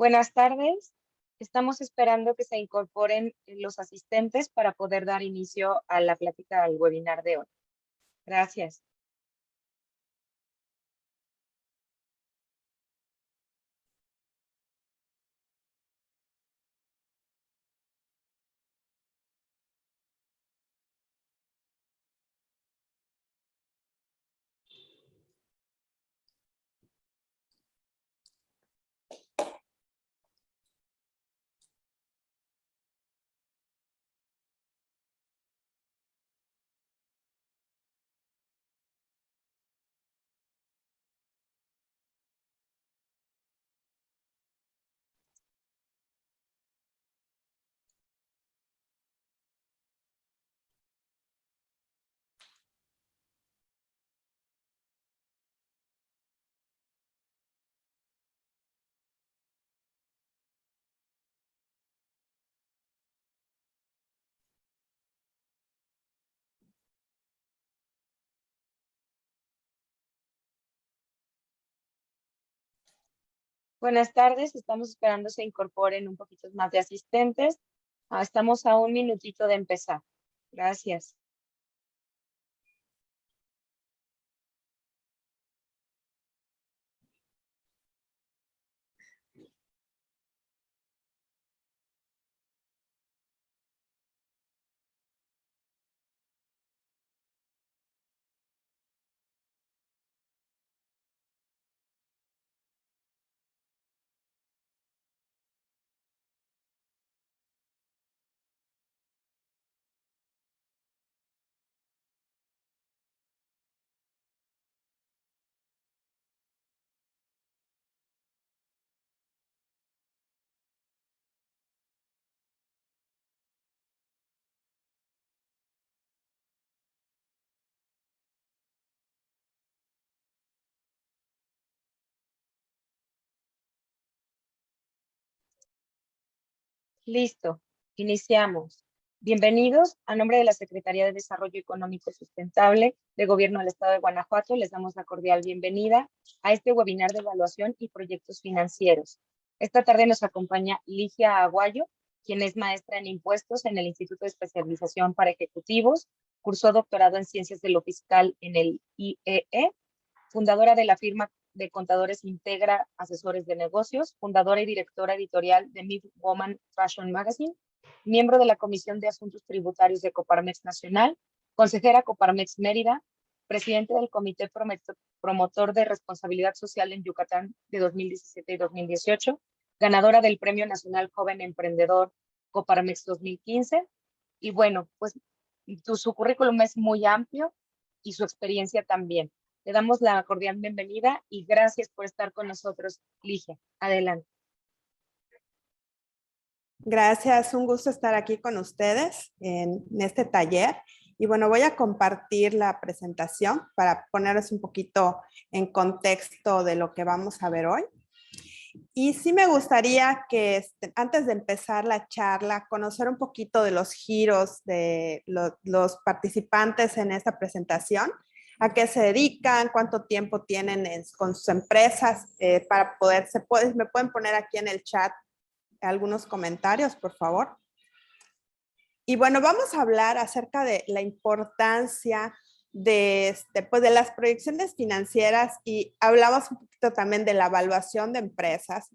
Buenas tardes. Estamos esperando que se incorporen los asistentes para poder dar inicio a la plática del webinar de hoy. Gracias. Buenas tardes. Estamos esperando se incorporen un poquito más de asistentes. Estamos a un minutito de empezar. Gracias. Listo. Iniciamos. Bienvenidos. A nombre de la Secretaría de Desarrollo Económico Sustentable de Gobierno del Estado de Guanajuato, les damos la cordial bienvenida a este webinar de evaluación y proyectos financieros. Esta tarde nos acompaña Ligia Aguayo, quien es maestra en impuestos en el Instituto de Especialización para Ejecutivos, cursó doctorado en Ciencias de lo Fiscal en el IEE, fundadora de la firma de contadores Integra Asesores de Negocios, fundadora y directora editorial de Mid Woman Fashion Magazine, miembro de la Comisión de Asuntos Tributarios de Coparmex Nacional, consejera Coparmex Mérida, presidente del Comité Promotor de Responsabilidad Social en Yucatán de 2017 y 2018, ganadora del Premio Nacional Joven Emprendedor Coparmex 2015. Y bueno, pues su currículum es muy amplio y su experiencia también. Le damos la cordial bienvenida y gracias por estar con nosotros, Ligia. Adelante. Gracias, un gusto estar aquí con ustedes en este taller. Y bueno, voy a compartir la presentación para ponerles un poquito en contexto de lo que vamos a ver hoy. Y sí me gustaría que antes de empezar la charla, conocer un poquito de los giros de los participantes en esta presentación, a qué se dedican, cuánto tiempo tienen con sus empresas, para me pueden poner aquí en el chat algunos comentarios, por favor. Y bueno, vamos a hablar acerca de la importancia pues de las proyecciones financieras y hablamos un poquito también de la evaluación de empresas.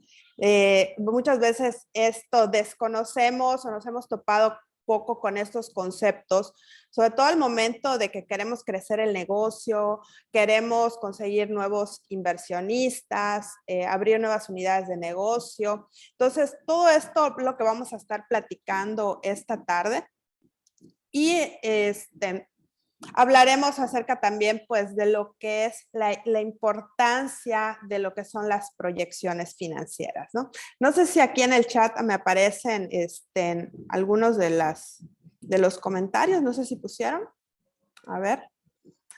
Muchas veces esto desconocemos o nos hemos topado poco con estos conceptos, sobre todo al momento de que queremos crecer el negocio, queremos conseguir nuevos inversionistas, abrir nuevas unidades de negocio. Entonces, todo esto lo que vamos a estar platicando esta tarde. Y hablaremos acerca también pues de lo que es la importancia de lo que son las proyecciones financieras, ¿no? No sé si aquí en el chat me aparecen algunos de los comentarios, no sé si pusieron. A ver,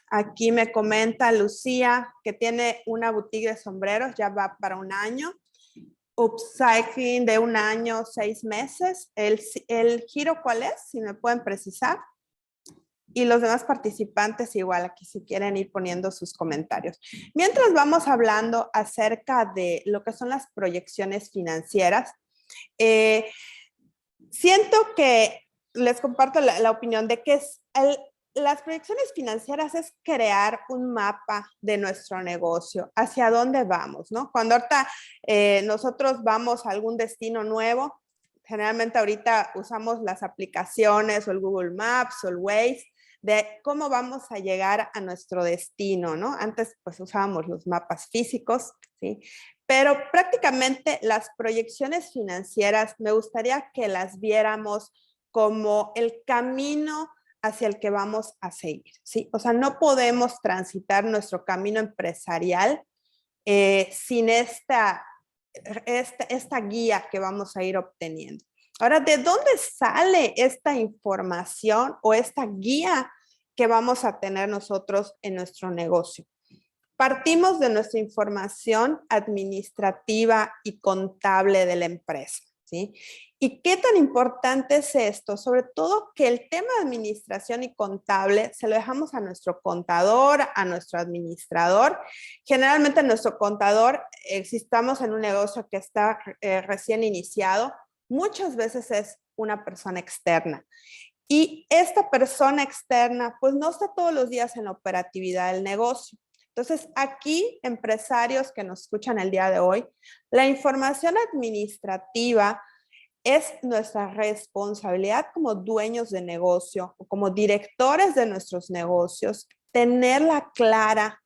aquí me comenta Lucía que tiene una boutique de sombreros, ya va para 1 año. Upcycling de 1 año, 6 meses. ¿El giro cuál es? Si me pueden precisar. y los demás participantes igual aquí si quieren ir poniendo sus comentarios. Mientras vamos hablando acerca de lo que son las proyecciones financieras, siento que les comparto la opinión de que las proyecciones financieras es crear un mapa de nuestro negocio, hacia dónde vamos, ¿no? Cuando ahorita nosotros vamos a algún destino nuevo, generalmente ahorita usamos las aplicaciones o el Google Maps o el Waze de cómo vamos a llegar a nuestro destino, ¿no? Antes pues usábamos los mapas físicos, ¿sí? Pero prácticamente las proyecciones financieras me gustaría que las viéramos como el camino hacia el que vamos a seguir, ¿sí? O sea, no podemos transitar nuestro camino empresarial sin esta guía que vamos a ir obteniendo. Ahora, ¿de dónde sale esta información o esta guía que vamos a tener nosotros en nuestro negocio? Partimos de nuestra información administrativa y contable de la empresa, ¿sí? ¿Y qué tan importante es esto? Sobre todo que el tema de administración y contable se lo dejamos a nuestro contador, a nuestro administrador. Generalmente nuestro contador, si estamos en un negocio que está recién iniciado, muchas veces es una persona externa. Y esta persona externa, pues no está todos los días en la operatividad del negocio. Entonces, aquí, empresarios que nos escuchan el día de hoy, la información administrativa es nuestra responsabilidad como dueños de negocio o como directores de nuestros negocios, tenerla clara,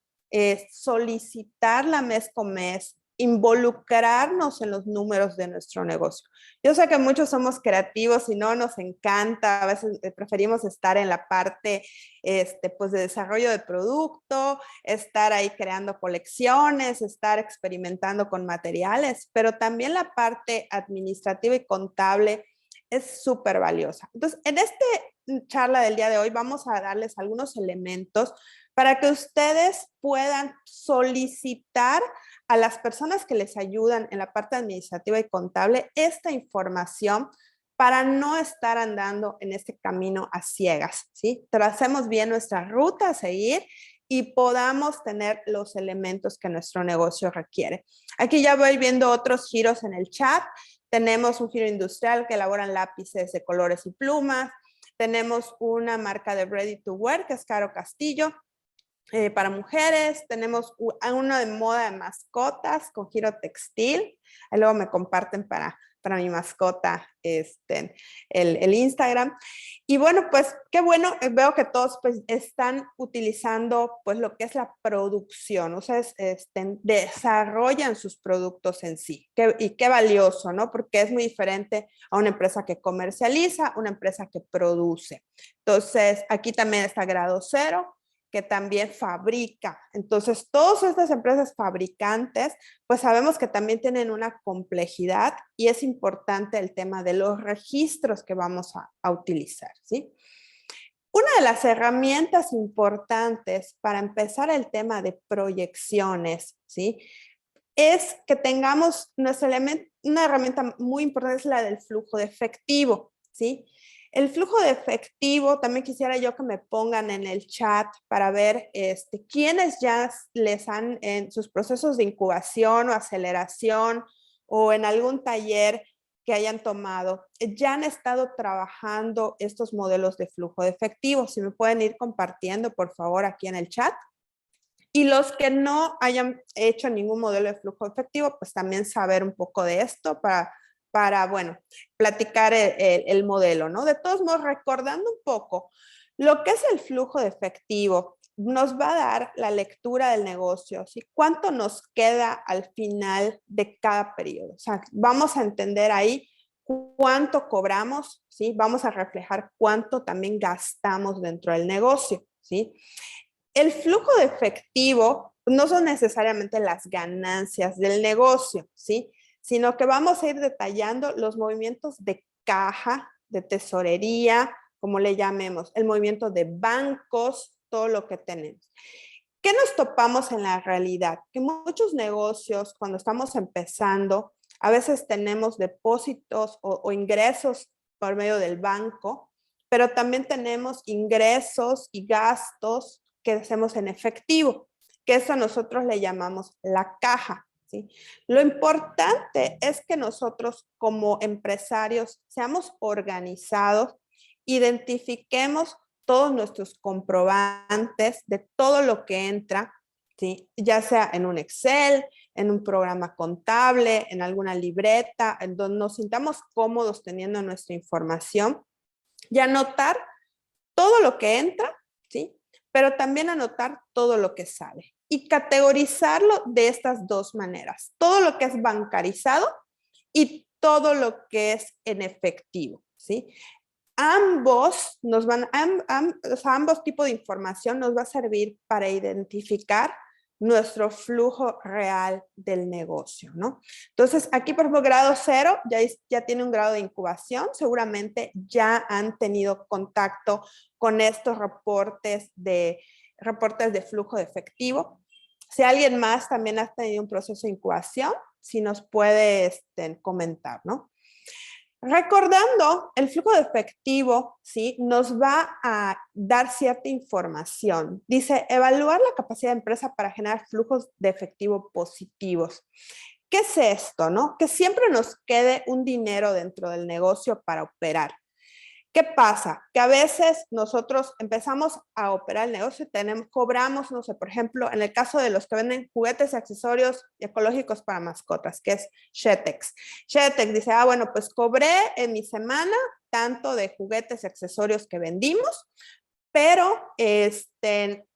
solicitarla mes con mes, involucrarnos en los números de nuestro negocio. Yo sé que muchos somos creativos y no nos encanta, a veces preferimos estar en la parte pues de desarrollo de producto, estar ahí creando colecciones, estar experimentando con materiales, pero también la parte administrativa y contable es súper valiosa. Entonces, en esta charla del día de hoy vamos a darles algunos elementos para que ustedes puedan solicitar a las personas que les ayudan en la parte administrativa y contable esta información para no estar andando en este camino a ciegas, ¿sí? Tracemos bien nuestra ruta a seguir y podamos tener los elementos que nuestro negocio requiere. Aquí ya voy viendo otros giros en el chat. Tenemos un giro industrial que elaboran lápices de colores y plumas. Tenemos una marca de Ready to Wear, que es Caro Castillo. Para mujeres, tenemos uno de moda de mascotas con giro textil. Ahí luego me comparten para mi mascota el Instagram. Y bueno, pues qué bueno, veo que todos pues, están utilizando pues lo que es la producción, o sea, desarrollan sus productos en sí. Y qué valioso, ¿no? Porque es muy diferente a una empresa que comercializa, una empresa que produce. Entonces, aquí también está Grado Cero, que también fabrica. Entonces, todas estas empresas fabricantes, pues sabemos que también tienen una complejidad y es importante el tema de los registros que vamos a utilizar, ¿sí? Una de las herramientas importantes para empezar el tema de proyecciones, ¿sí? Es que tengamos una herramienta muy importante, es la del flujo de efectivo, ¿sí? El flujo de efectivo, también quisiera yo que me pongan en el chat para ver quiénes ya les han en sus procesos de incubación o aceleración o en algún taller que hayan tomado, ya han estado trabajando estos modelos de flujo de efectivo. Si me pueden ir compartiendo, por favor, aquí en el chat. Y los que no hayan hecho ningún modelo de flujo efectivo, pues también saber un poco de esto para bueno, platicar el modelo, ¿no? De todos modos, recordando un poco, lo que es el flujo de efectivo nos va a dar la lectura del negocio, ¿sí? ¿Cuánto nos queda al final de cada periodo? O sea, vamos a entender ahí cuánto cobramos, ¿sí? Vamos a reflejar cuánto también gastamos dentro del negocio, ¿sí? El flujo de efectivo no son necesariamente las ganancias del negocio, ¿sí? Sino que vamos a ir detallando los movimientos de caja, de tesorería, como le llamemos, el movimiento de bancos, todo lo que tenemos. ¿Qué nos topamos en la realidad? Que muchos negocios, cuando estamos empezando, a veces tenemos depósitos o ingresos por medio del banco, pero también tenemos ingresos y gastos que hacemos en efectivo, que eso nosotros le llamamos la caja, ¿sí? Lo importante es que nosotros como empresarios seamos organizados, identifiquemos todos nuestros comprobantes de todo lo que entra, ¿sí? Ya sea en un Excel, en un programa contable, en alguna libreta, en donde nos sintamos cómodos teniendo nuestra información y anotar todo lo que entra, ¿sí? Pero también anotar todo lo que sale y categorizarlo de estas dos maneras. Todo lo que es bancarizado y todo lo que es en efectivo, ¿sí? Ambos nos van, o sea, ambos tipos de información nos va a servir para identificar nuestro flujo real del negocio, ¿no? Entonces, aquí, por ejemplo, grado 0 ya tiene un grado de incubación, seguramente ya han tenido contacto con estos reportes de flujo de efectivo. Si alguien más también ha tenido un proceso de incubación, si nos puede comentar, ¿no? Recordando, el flujo de efectivo, ¿sí? Nos va a dar cierta información. Dice, evaluar la capacidad de empresa para generar flujos de efectivo positivos. ¿Qué es esto, no? Que siempre nos quede un dinero dentro del negocio para operar. ¿Qué pasa? Que a veces nosotros empezamos a operar el negocio y cobramos, no sé, por ejemplo, en el caso de los que venden juguetes y accesorios ecológicos para mascotas, que es Shetex. Shetex dice, bueno, pues cobré en mi semana tanto de juguetes y accesorios que vendimos, pero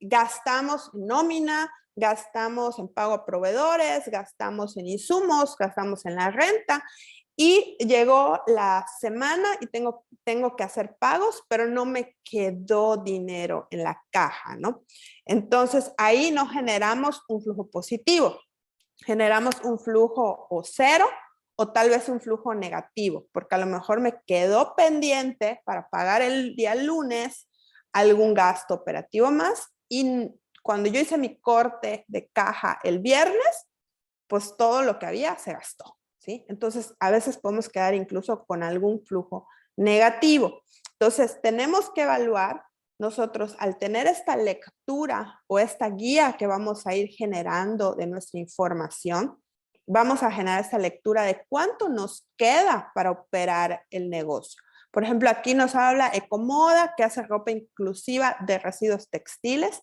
gastamos en nómina, gastamos en pago a proveedores, gastamos en insumos, gastamos en la renta, y llegó la semana y tengo que hacer pagos, pero no me quedó dinero en la caja, ¿no? Entonces, ahí no generamos un flujo positivo. Generamos un flujo o cero o tal vez un flujo negativo, porque a lo mejor me quedó pendiente para pagar el día lunes algún gasto operativo más y cuando yo hice mi corte de caja el viernes, pues todo lo que había se gastó. ¿Sí? Entonces, a veces podemos quedar incluso con algún flujo negativo. Entonces, tenemos que evaluar nosotros al tener esta lectura o esta guía que vamos a ir generando de nuestra información, vamos a generar esta lectura de cuánto nos queda para operar el negocio. Por ejemplo, aquí nos habla Ecomoda, que hace ropa inclusiva de residuos textiles,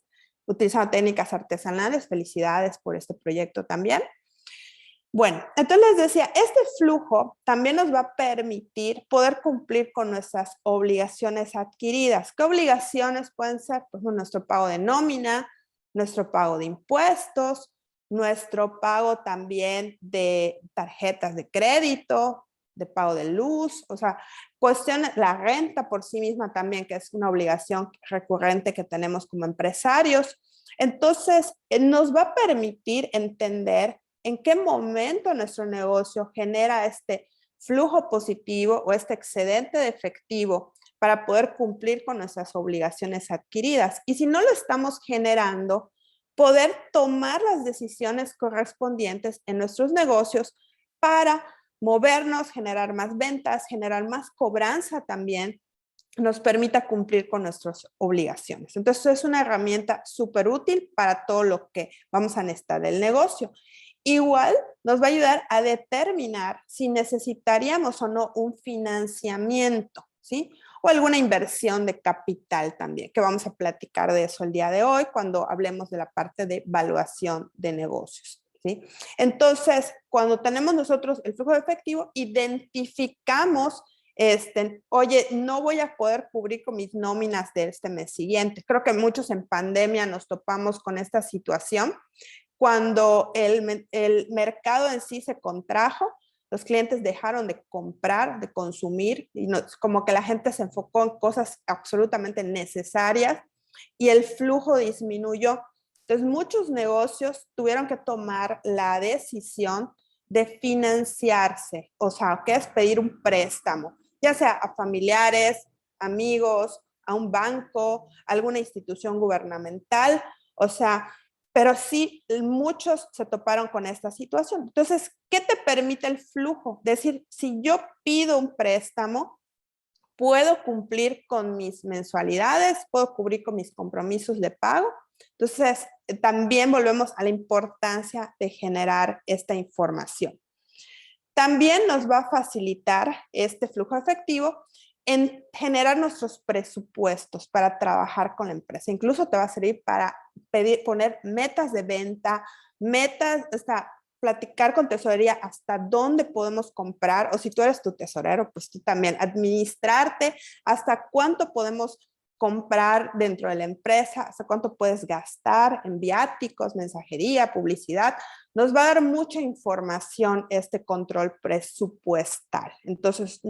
utilizando técnicas artesanales. Felicidades por este proyecto también. Bueno, entonces les decía, este flujo también nos va a permitir poder cumplir con nuestras obligaciones adquiridas. ¿Qué obligaciones pueden ser? Pues nuestro pago de nómina, nuestro pago de impuestos, nuestro pago también de tarjetas de crédito, de pago de luz, o sea, cuestiones, la renta por sí misma también, que es una obligación recurrente que tenemos como empresarios. Entonces, nos va a permitir entender en qué momento nuestro negocio genera este flujo positivo o este excedente de efectivo para poder cumplir con nuestras obligaciones adquiridas. Y si no lo estamos generando, poder tomar las decisiones correspondientes en nuestros negocios para movernos, generar más ventas, generar más cobranza también, nos permita cumplir con nuestras obligaciones. Entonces, es una herramienta súper útil para todo lo que vamos a necesitar del negocio. Igual nos va a ayudar a determinar si necesitaríamos o no un financiamiento, ¿sí? O alguna inversión de capital también, que vamos a platicar de eso el día de hoy cuando hablemos de la parte de evaluación de negocios, ¿sí? Entonces, cuando tenemos nosotros el flujo de efectivo, identificamos oye, no voy a poder cubrir con mis nóminas de este mes siguiente. Creo que muchos en pandemia nos topamos con esta situación. Cuando el mercado en sí se contrajo, los clientes dejaron de comprar, de consumir, y como que la gente se enfocó en cosas absolutamente necesarias y el flujo disminuyó. Entonces, muchos negocios tuvieron que tomar la decisión de financiarse, o sea, que es pedir un préstamo, ya sea a familiares, amigos, a un banco, a alguna institución gubernamental, o sea, pero sí, muchos se toparon con esta situación. Entonces, ¿qué te permite el flujo? Decir, si yo pido un préstamo, puedo cumplir con mis mensualidades, puedo cubrir con mis compromisos de pago. Entonces, también volvemos a la importancia de generar esta información. También nos va a facilitar este flujo efectivo en generar nuestros presupuestos para trabajar con la empresa. Incluso te va a servir para poner metas de venta, metas, platicar con tesorería hasta dónde podemos comprar, o si tú eres tu tesorero, pues tú también administrarte hasta cuánto podemos comprar dentro de la empresa, hasta cuánto puedes gastar en viáticos, mensajería, publicidad. Nos va a dar mucha información este control presupuestal. Entonces,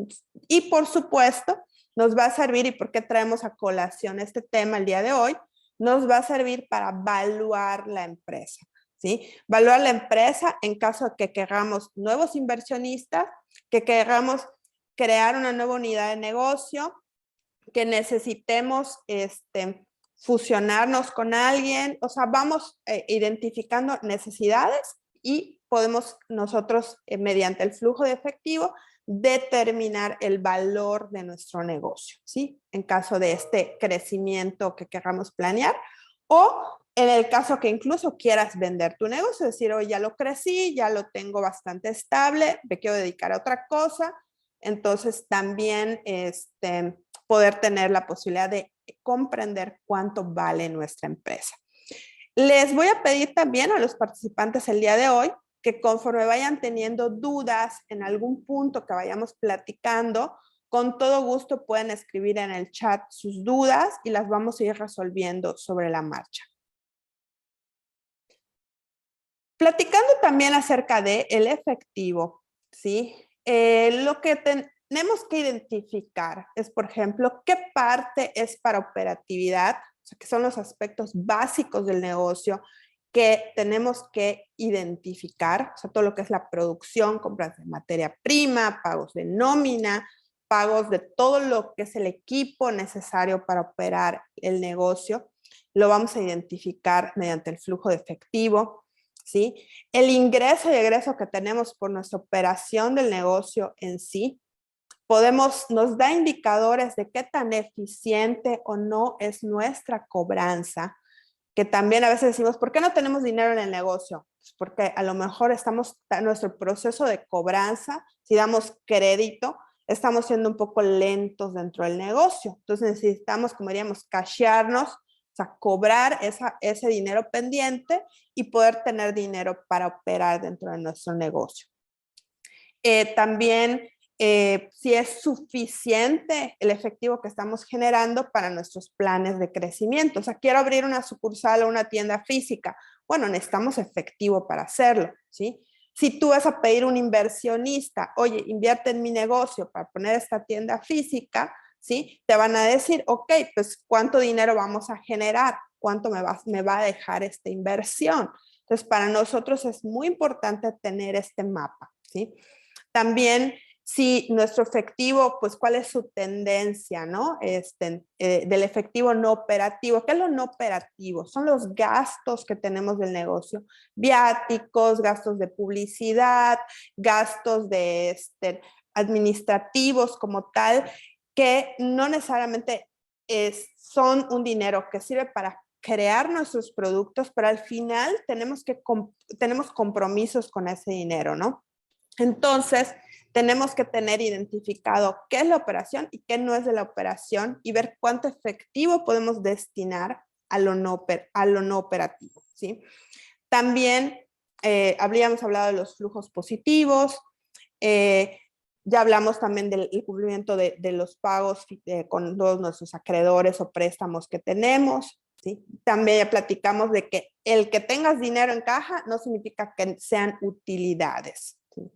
y por supuesto, nos va a servir, y por qué traemos a colación este tema el día de hoy, nos va a servir para evaluar la empresa. ¿Sí? Evaluar la empresa en caso de que queramos nuevos inversionistas, que queramos crear una nueva unidad de negocio, que necesitemos fusionarnos con alguien. O sea, vamos identificando necesidades y podemos nosotros, mediante el flujo de efectivo, determinar el valor de nuestro negocio, ¿sí? En caso de este crecimiento que queramos planear, o en el caso que incluso quieras vender tu negocio, decir, oye, ya lo crecí, ya lo tengo bastante estable, me quiero dedicar a otra cosa. Entonces también poder tener la posibilidad de comprender cuánto vale nuestra empresa. Les voy a pedir también a los participantes el día de hoy que conforme vayan teniendo dudas en algún punto que vayamos platicando, con todo gusto pueden escribir en el chat sus dudas y las vamos a ir resolviendo sobre la marcha. Platicando también acerca del efectivo, ¿sí? Lo que tenemos que identificar es, por ejemplo, qué parte es para operatividad, o sea, que son los aspectos básicos del negocio que tenemos que identificar, o sea, todo lo que es la producción, compras de materia prima, pagos de nómina, pagos de todo lo que es el equipo necesario para operar el negocio, lo vamos a identificar mediante el flujo de efectivo, ¿sí? El ingreso y egreso que tenemos por nuestra operación del negocio en sí, nos da indicadores de qué tan eficiente o no es nuestra cobranza, que también a veces decimos, ¿por qué no tenemos dinero en el negocio? Pues porque a lo mejor estamos en nuestro proceso de cobranza, si damos crédito, estamos siendo un poco lentos dentro del negocio. Entonces necesitamos, como diríamos, cashearnos, o sea, cobrar ese dinero pendiente y poder tener dinero para operar dentro de nuestro negocio. También si es suficiente el efectivo que estamos generando para nuestros planes de crecimiento. O sea, quiero abrir una sucursal o una tienda física. Bueno, necesitamos efectivo para hacerlo, ¿sí? Si tú vas a pedir un inversionista, oye, invierte en mi negocio para poner esta tienda física, ¿sí? Te van a decir, ok, pues ¿cuánto dinero vamos a generar? ¿Cuánto me va a dejar esta inversión? Entonces, para nosotros es muy importante tener este mapa, ¿sí? También, si nuestro efectivo, pues cuál es su tendencia, ¿no? Del efectivo no operativo. ¿Qué es lo no operativo? Son los gastos que tenemos del negocio. Viáticos, gastos de publicidad, gastos de administrativos como tal, que no necesariamente son un dinero que sirve para crear nuestros productos, pero al final tenemos compromisos con ese dinero, ¿no? Entonces, tenemos que tener identificado qué es la operación y qué no es de la operación y ver cuánto efectivo podemos destinar a lo no operativo, ¿sí? También habríamos hablado de los flujos positivos, ya hablamos también del cumplimiento de los pagos con todos nuestros acreedores o préstamos que tenemos, ¿sí? También ya platicamos de que el que tengas dinero en caja no significa que sean utilidades, ¿sí?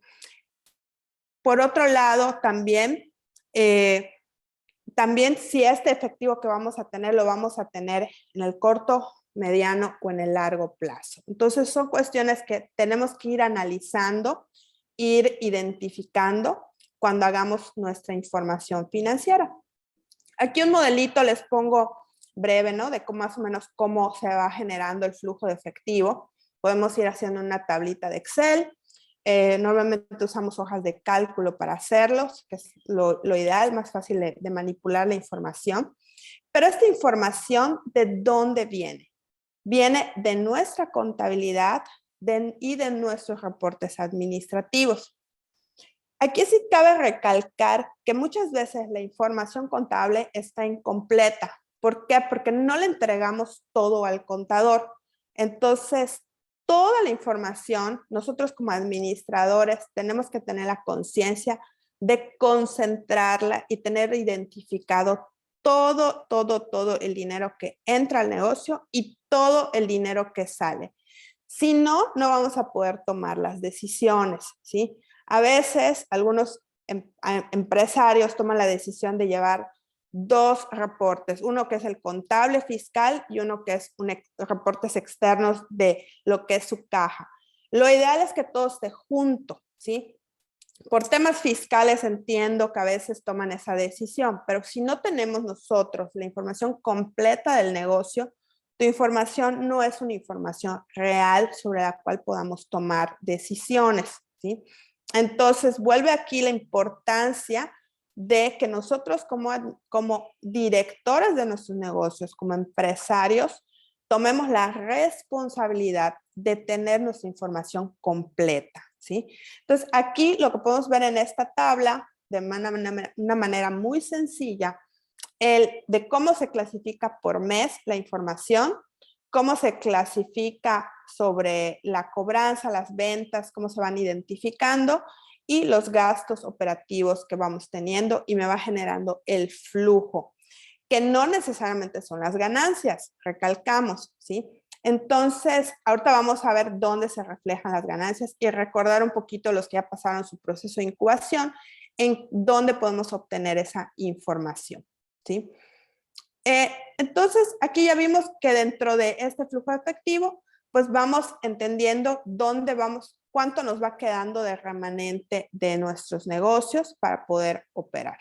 Por otro lado, también si este efectivo que vamos a tener, lo vamos a tener en el corto, mediano o en el largo plazo. Entonces, son cuestiones que tenemos que ir analizando, ir identificando cuando hagamos nuestra información financiera. Aquí un modelito les pongo breve, ¿no? De cómo, más o menos cómo se va generando el flujo de efectivo. Podemos ir haciendo una tablita de Excel, Normalmente usamos hojas de cálculo para hacerlos, que es lo ideal, más fácil de manipular la información. Pero esta información, ¿de dónde viene? Viene de nuestra contabilidad y de nuestros reportes administrativos. Aquí sí cabe recalcar que muchas veces la información contable está incompleta. ¿Por qué? Porque no le entregamos todo al contador. Entonces, toda la información, nosotros como administradores tenemos que tener la conciencia de concentrarla y tener identificado todo el dinero que entra al negocio y todo el dinero que sale. Si no, no vamos a poder tomar las decisiones, ¿sí? A veces algunos empresarios toman la decisión de llevar dos reportes, uno que es el contable fiscal y uno que es reportes externos de lo que es su caja. Lo ideal es que todo esté junto, ¿sí? Por temas fiscales entiendo que a veces toman esa decisión, pero si no tenemos nosotros la información completa del negocio, tu información no es una información real sobre la cual podamos tomar decisiones, ¿sí? Entonces, vuelve aquí la importancia de que nosotros como directores de nuestros negocios, como empresarios, tomemos la responsabilidad de tener nuestra información completa, ¿sí? Entonces, aquí lo que podemos ver en esta tabla, de una manera muy sencilla, de cómo se clasifica por mes la información, cómo se clasifica sobre la cobranza, las ventas, cómo se van identificando y los gastos operativos que vamos teniendo y me va generando el flujo, que no necesariamente son las ganancias, recalcamos, ¿sí? Entonces, ahorita vamos a ver dónde se reflejan las ganancias y recordar un poquito los que ya pasaron su proceso de incubación, en dónde podemos obtener esa información, ¿sí? Entonces, aquí ya vimos que dentro de este flujo efectivo, pues vamos entendiendo dónde vamos, cuánto nos va quedando de remanente de nuestros negocios para poder operar.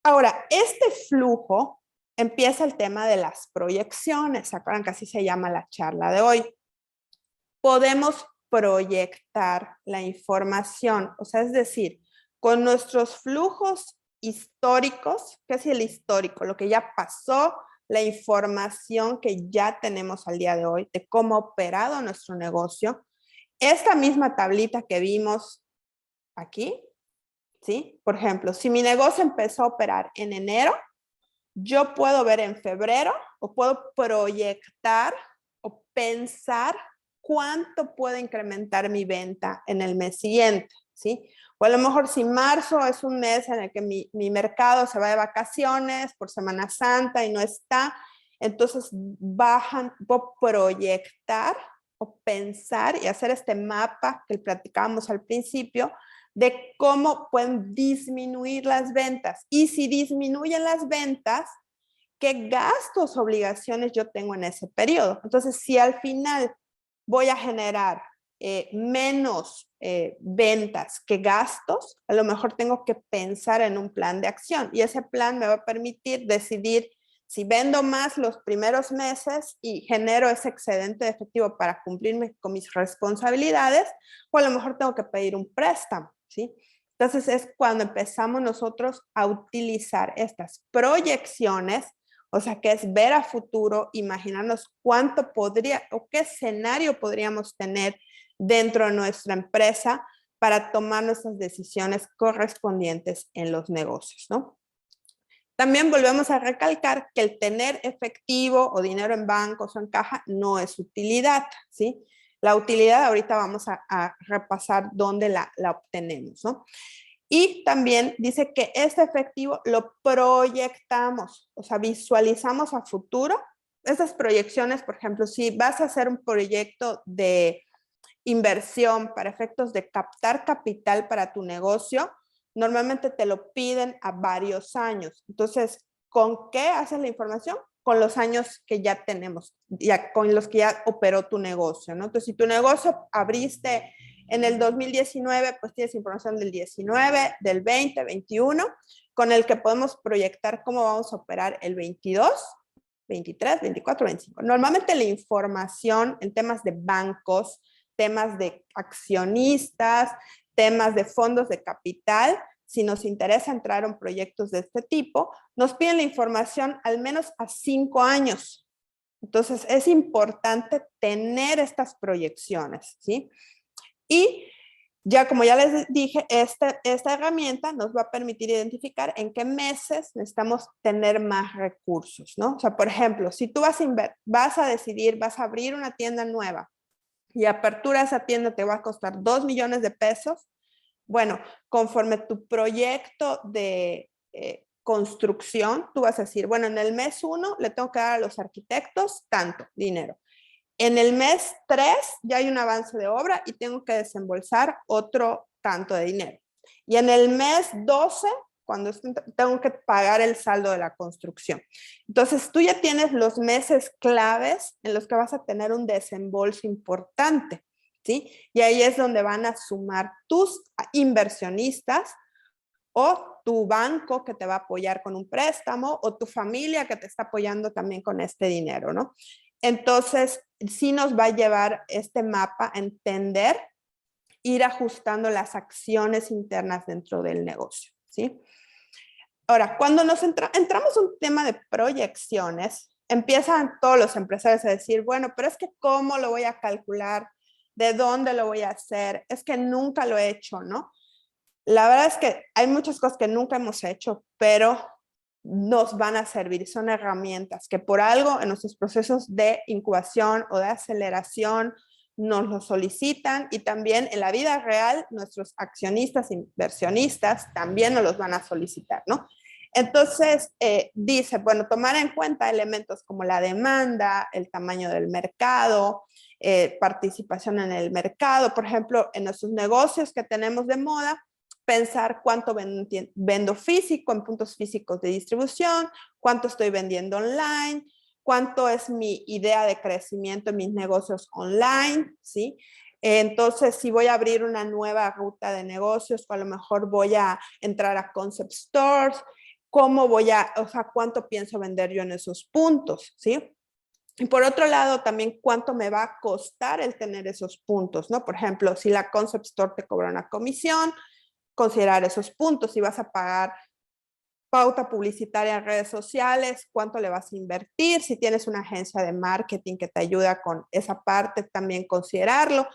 Ahora, este flujo empieza el tema de las proyecciones. ¿Se acuerdan que así se llama la charla de hoy? Podemos proyectar la información, o sea, es decir, con nuestros flujos históricos, ¿qué es el histórico? Lo que ya pasó, la información que ya tenemos al día de hoy de cómo ha operado nuestro negocio. Esta misma tablita que vimos aquí, ¿sí? Por ejemplo, si mi negocio empezó a operar en enero, yo puedo ver en febrero o puedo proyectar o pensar cuánto puede incrementar mi venta en el mes siguiente, ¿sí? O a lo mejor si marzo es un mes en el que mi mercado se va de vacaciones por Semana Santa y no está, entonces puedo proyectar o pensar y hacer este mapa que platicábamos al principio de cómo pueden disminuir las ventas. Y si disminuyen las ventas, ¿qué gastos, obligaciones yo tengo en ese periodo? Entonces, si al final voy a generar menos ventas que gastos, a lo mejor tengo que pensar en un plan de acción y ese plan me va a permitir decidir si vendo más los primeros meses y genero ese excedente de efectivo para cumplirme con mis responsabilidades, o a lo mejor tengo que pedir un préstamo, ¿sí? Entonces es cuando empezamos nosotros a utilizar estas proyecciones, o sea, que es ver a futuro, imaginarnos cuánto podría o qué escenario podríamos tener dentro de nuestra empresa para tomar nuestras decisiones correspondientes en los negocios, ¿no? También volvemos a recalcar que el tener efectivo o dinero en bancos o en caja no es utilidad, ¿sí? La utilidad ahorita vamos a repasar dónde la obtenemos, ¿no? Y también dice que este efectivo lo proyectamos, o sea, visualizamos a futuro. Estas proyecciones, por ejemplo, si vas a hacer un proyecto de inversión para efectos de captar capital para tu negocio, normalmente te lo piden a varios años. Entonces, ¿con qué haces la información? Con los años que ya tenemos, con los que ya operó tu negocio, ¿no? Entonces, si tu negocio abriste en el 2019, pues tienes información del 19, del 20, 21, con el que podemos proyectar cómo vamos a operar el 22, 23, 24, 25. Normalmente la información en temas de bancos, temas de accionistas, temas de fondos de capital. Si nos interesa entrar en proyectos de este tipo, nos piden la información al menos a 5 años. Entonces, es importante tener estas proyecciones, ¿sí? Y ya como ya les dije, esta herramienta nos va a permitir identificar en qué meses necesitamos tener más recursos, ¿no? O sea, por ejemplo, si tú vas a decidir, vas a abrir una tienda nueva y apertura de esa tienda te va a costar 2 millones de pesos, bueno, conforme tu proyecto de construcción, tú vas a decir, bueno, en el mes 1 le tengo que dar a los arquitectos tanto dinero. En el mes 3 ya hay un avance de obra y tengo que desembolsar otro tanto de dinero. Y en el mes 12, cuando tengo que pagar el saldo de la construcción. Entonces, tú ya tienes los meses claves en los que vas a tener un desembolso importante, ¿sí? Y ahí es donde van a sumar tus inversionistas o tu banco que te va a apoyar con un préstamo o tu familia que te está apoyando también con este dinero, ¿no? Entonces, sí nos va a llevar este mapa a entender, ir ajustando las acciones internas dentro del negocio, ¿sí? Ahora, cuando entramos en un tema de proyecciones, empiezan todos los empresarios a decir, bueno, pero es que ¿cómo lo voy a calcular? ¿De dónde lo voy a hacer? Es que nunca lo he hecho, ¿no? La verdad es que hay muchas cosas que nunca hemos hecho, pero nos van a servir. Son herramientas que por algo en nuestros procesos de incubación o de aceleración nos lo solicitan y también en la vida real nuestros accionistas, inversionistas también nos los van a solicitar, ¿no? Entonces, dice, bueno, tomar en cuenta elementos como la demanda, el tamaño del mercado, participación en el mercado, por ejemplo, en nuestros negocios que tenemos de moda, pensar cuánto vendo físico en puntos físicos de distribución, cuánto estoy vendiendo online, cuánto es mi idea de crecimiento en mis negocios online, ¿sí? Entonces, si voy a abrir una nueva ruta de negocios, o a lo mejor voy a entrar a concept stores, cómo o sea, cuánto pienso vender yo en esos puntos, ¿sí? Y por otro lado, también cuánto me va a costar el tener esos puntos, ¿no? Por ejemplo, si la concept store te cobra una comisión, considerar esos puntos, si vas a pagar pauta publicitaria en redes sociales, cuánto le vas a invertir, si tienes una agencia de marketing que te ayuda con esa parte, también considerarlo.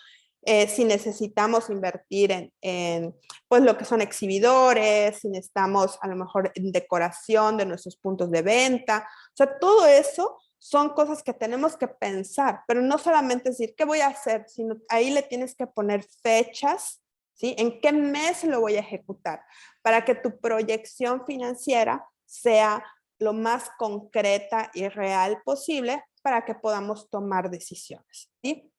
Si necesitamos invertir en pues lo que son exhibidores, si necesitamos a lo mejor en decoración de nuestros puntos de venta, o sea, todo eso son cosas que tenemos que pensar, pero no solamente decir, ¿qué voy a hacer? Sino ahí le tienes que poner fechas, ¿sí? ¿En qué mes lo voy a ejecutar? Para que tu proyección financiera sea lo más concreta y real posible para que podamos tomar decisiones, ¿sí?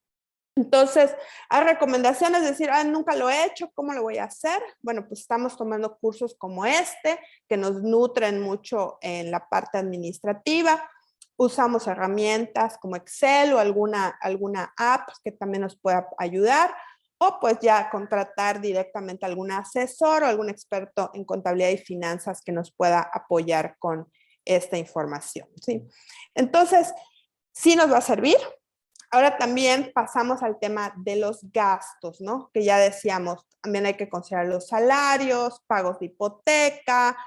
Entonces, hay recomendaciones, decir, nunca lo he hecho, ¿cómo lo voy a hacer? Bueno, pues estamos tomando cursos como este, que nos nutren mucho en la parte administrativa. Usamos herramientas como Excel o alguna app que también nos pueda ayudar, o pues ya contratar directamente a algún asesor o algún experto en contabilidad y finanzas que nos pueda apoyar con esta información, ¿sí? Entonces, sí nos va a servir. Ahora también pasamos al tema de los gastos, ¿no? Que ya decíamos, también hay que considerar los salarios, pagos de hipoteca,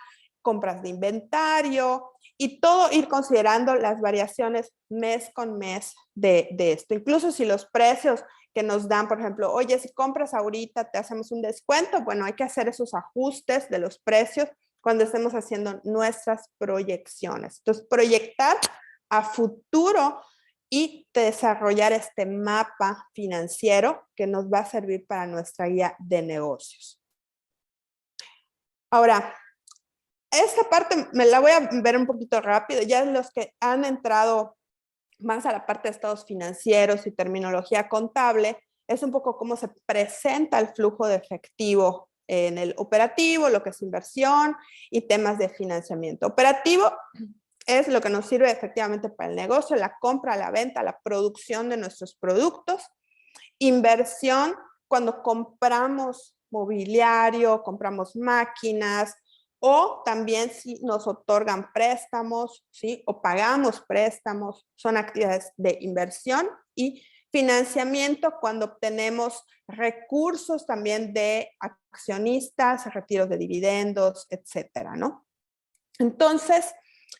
compras de inventario y todo ir considerando las variaciones mes con mes de esto. Incluso si los precios que nos dan, por ejemplo, oye, si compras ahorita te hacemos un descuento, bueno, hay que hacer esos ajustes de los precios cuando estemos haciendo nuestras proyecciones. Entonces, proyectar a futuro y desarrollar este mapa financiero que nos va a servir para nuestra guía de negocios. Ahora, esta parte me la voy a ver un poquito rápido. Ya los que han entrado más a la parte de estados financieros y terminología contable, es un poco cómo se presenta el flujo de efectivo en el operativo, lo que es inversión y temas de financiamiento. Operativo es lo que nos sirve efectivamente para el negocio, la compra, la venta, la producción de nuestros productos. Inversión, cuando compramos mobiliario, compramos máquinas, o también si nos otorgan préstamos, ¿sí? O pagamos préstamos, son actividades de inversión y Financiamiento cuando obtenemos recursos también de accionistas, retiros de dividendos, etcétera, ¿no? Entonces,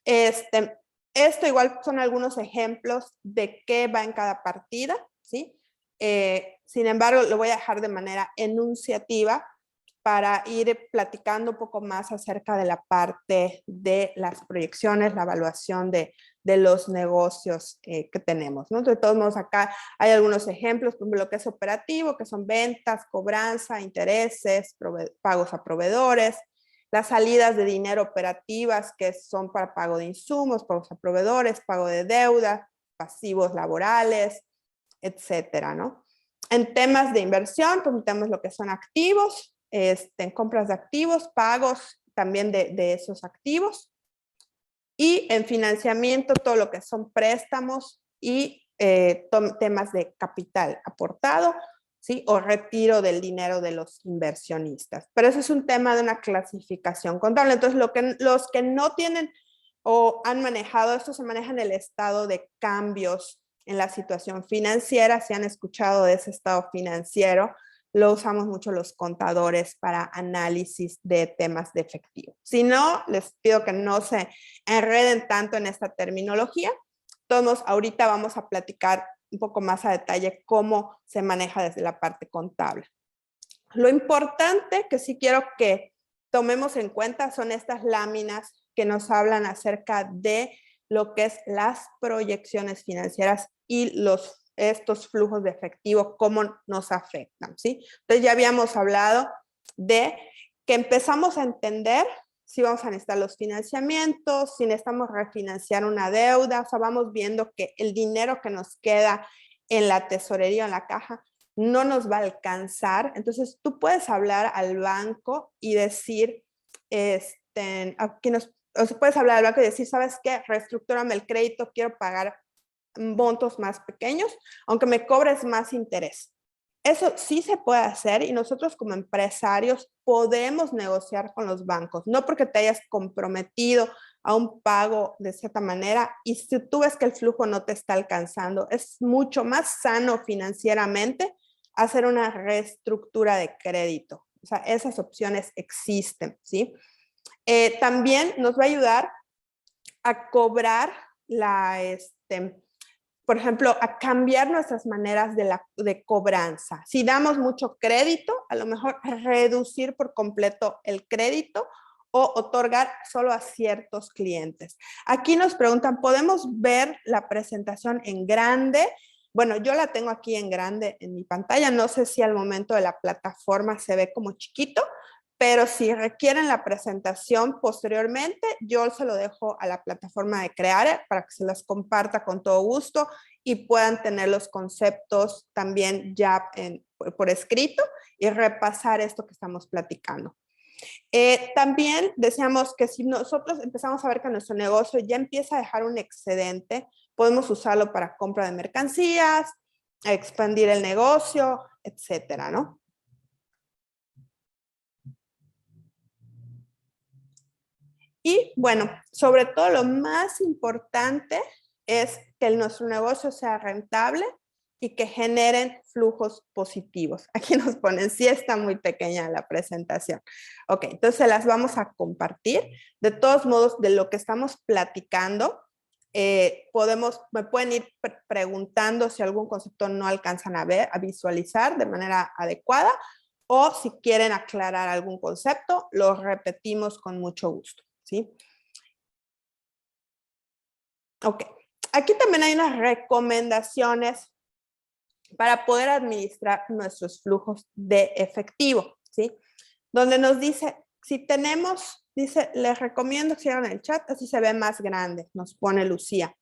esto igual son algunos ejemplos de qué va en cada partida, ¿sí? Sin embargo, lo voy a dejar de manera enunciativa para ir platicando un poco más acerca de la parte de las proyecciones, la evaluación de los negocios que tenemos, ¿no? De todos modos, acá hay algunos ejemplos, por ejemplo, lo que es operativo, que son ventas, cobranza, intereses, pagos a proveedores, las salidas de dinero operativas, que son para pago de insumos, pagos a proveedores, pago de deuda, pasivos laborales, etcétera, ¿no? En temas de inversión, pues tenemos lo que son activos, en compras de activos, pagos también de esos activos. Y en financiamiento, todo lo que son préstamos y temas de capital aportado, ¿sí? O retiro del dinero de los inversionistas. Pero eso es un tema de una clasificación contable. Entonces, los que no tienen o han manejado, esto se maneja en el estado de cambios en la situación financiera. Si han escuchado de ese estado financiero, lo usamos mucho los contadores para análisis de temas de efectivo. Si no, les pido que no se enreden tanto en esta terminología. Todos ahorita vamos a platicar un poco más a detalle cómo se maneja desde la parte contable. Lo importante que sí quiero que tomemos en cuenta son estas láminas que nos hablan acerca de lo que es las proyecciones financieras y estos flujos de efectivo, cómo nos afectan, ¿sí? Entonces ya habíamos hablado de que empezamos a entender si vamos a necesitar los financiamientos, si necesitamos refinanciar una deuda, o sea, vamos viendo que el dinero que nos queda en la tesorería, en la caja, no nos va a alcanzar. Entonces tú puedes hablar al banco y decir, o sea, puedes hablar al banco y decir, ¿sabes qué? Reestructúrame el crédito, quiero pagar montos más pequeños, aunque me cobres más interés. Eso sí se puede hacer y nosotros como empresarios podemos negociar con los bancos, no porque te hayas comprometido a un pago de cierta manera y si tú ves que el flujo no te está alcanzando, es mucho más sano financieramente hacer una reestructura de crédito. O sea, esas opciones existen, ¿sí? También nos va a ayudar a cobrar por ejemplo, a cambiar nuestras maneras de cobranza. Si damos mucho crédito, a lo mejor reducir por completo el crédito o otorgar solo a ciertos clientes. Aquí nos preguntan, ¿podemos ver la presentación en grande? Bueno, yo la tengo aquí en grande en mi pantalla. No sé si al momento de la plataforma se ve como chiquito, pero si requieren la presentación posteriormente, yo se lo dejo a la plataforma de Creare para que se las comparta con todo gusto y puedan tener los conceptos también ya por escrito y repasar esto que estamos platicando. También decíamos que si nosotros empezamos a ver que nuestro negocio ya empieza a dejar un excedente, podemos usarlo para compra de mercancías, expandir el negocio, etcétera, ¿no? Y bueno, sobre todo lo más importante es que nuestro negocio sea rentable y que generen flujos positivos. Aquí nos ponen, sí está muy pequeña la presentación. Ok, entonces las vamos a compartir. De todos modos, de lo que estamos platicando, me pueden ir preguntando si algún concepto no alcanzan a ver, a visualizar de manera adecuada, o si quieren aclarar algún concepto, lo repetimos con mucho gusto. ¿Sí? Ok, aquí también hay unas recomendaciones para poder administrar nuestros flujos de efectivo, ¿sí? Donde nos dice, si tenemos, dice, les recomiendo que hagan el chat, así se ve más grande, nos pone Lucía.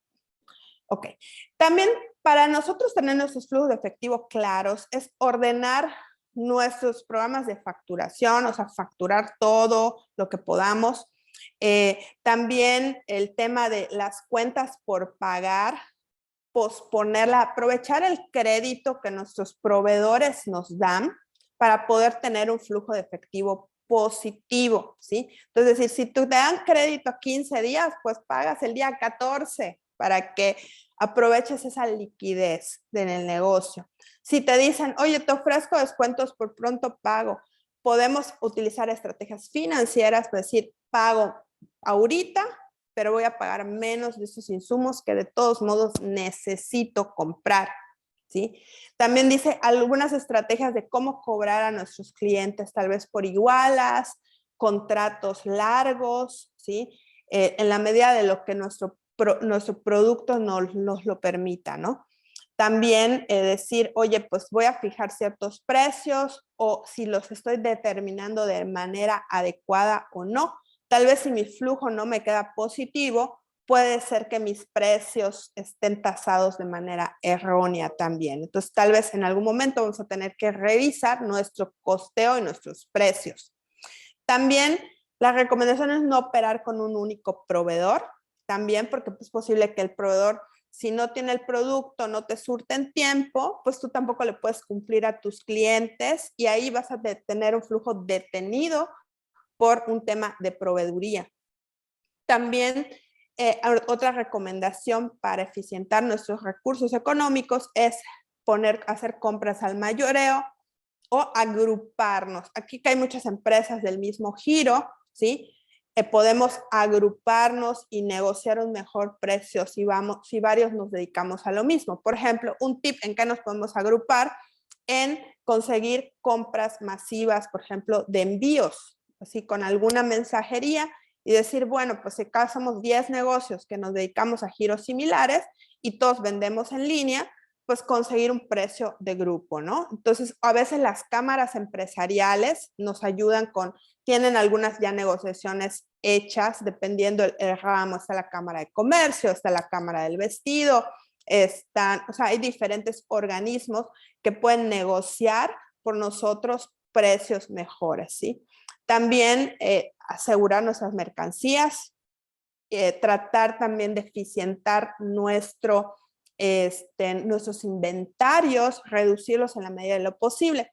Ok, también para nosotros tener nuestros flujos de efectivo claros es ordenar nuestros programas de facturación, o sea, facturar todo lo que podamos. También el tema de las cuentas por pagar, posponerla, aprovechar el crédito que nuestros proveedores nos dan para poder tener un flujo de efectivo positivo, ¿sí? Entonces, decir, si tú te dan crédito a 15 días, pues pagas el día 14 para que aproveches esa liquidez del negocio. Si te dicen, oye, te ofrezco descuentos por pronto pago, podemos utilizar estrategias financieras, es decir, pago ahorita, pero voy a pagar menos de esos insumos que de todos modos necesito comprar, ¿sí? También dice algunas estrategias de cómo cobrar a nuestros clientes, tal vez por igualas, contratos largos, ¿sí? En la medida de lo que nuestro producto nos lo permita, ¿no? También decir, oye, pues voy a fijar ciertos precios o si los estoy determinando de manera adecuada o no. Tal vez si mi flujo no me queda positivo, puede ser que mis precios estén tasados de manera errónea también. Entonces, tal vez en algún momento vamos a tener que revisar nuestro costeo y nuestros precios. También la recomendación es no operar con un único proveedor, también porque es posible que el proveedor, si no tiene el producto, no te surte en tiempo, pues tú tampoco le puedes cumplir a tus clientes y ahí vas a tener un flujo detenido por un tema de proveeduría. También otra recomendación para eficientar nuestros recursos económicos es hacer compras al mayoreo o agruparnos. Aquí que hay muchas empresas del mismo giro, ¿sí? Podemos agruparnos y negociar un mejor precio si varios nos dedicamos a lo mismo. Por ejemplo, un tip en que nos podemos agrupar en conseguir compras masivas, por ejemplo, de envíos, así con alguna mensajería y decir, bueno, pues si acá somos 10 negocios que nos dedicamos a giros similares y todos vendemos en línea, pues conseguir un precio de grupo, ¿no? Entonces, a veces las cámaras empresariales nos ayudan tienen algunas ya negociaciones hechas, dependiendo el ramo, está la Cámara de Comercio, está la Cámara del Vestido, o sea, hay diferentes organismos que pueden negociar por nosotros precios mejores, ¿sí? También asegurar nuestras mercancías, tratar también de eficientar nuestros inventarios, reducirlos en la medida de lo posible.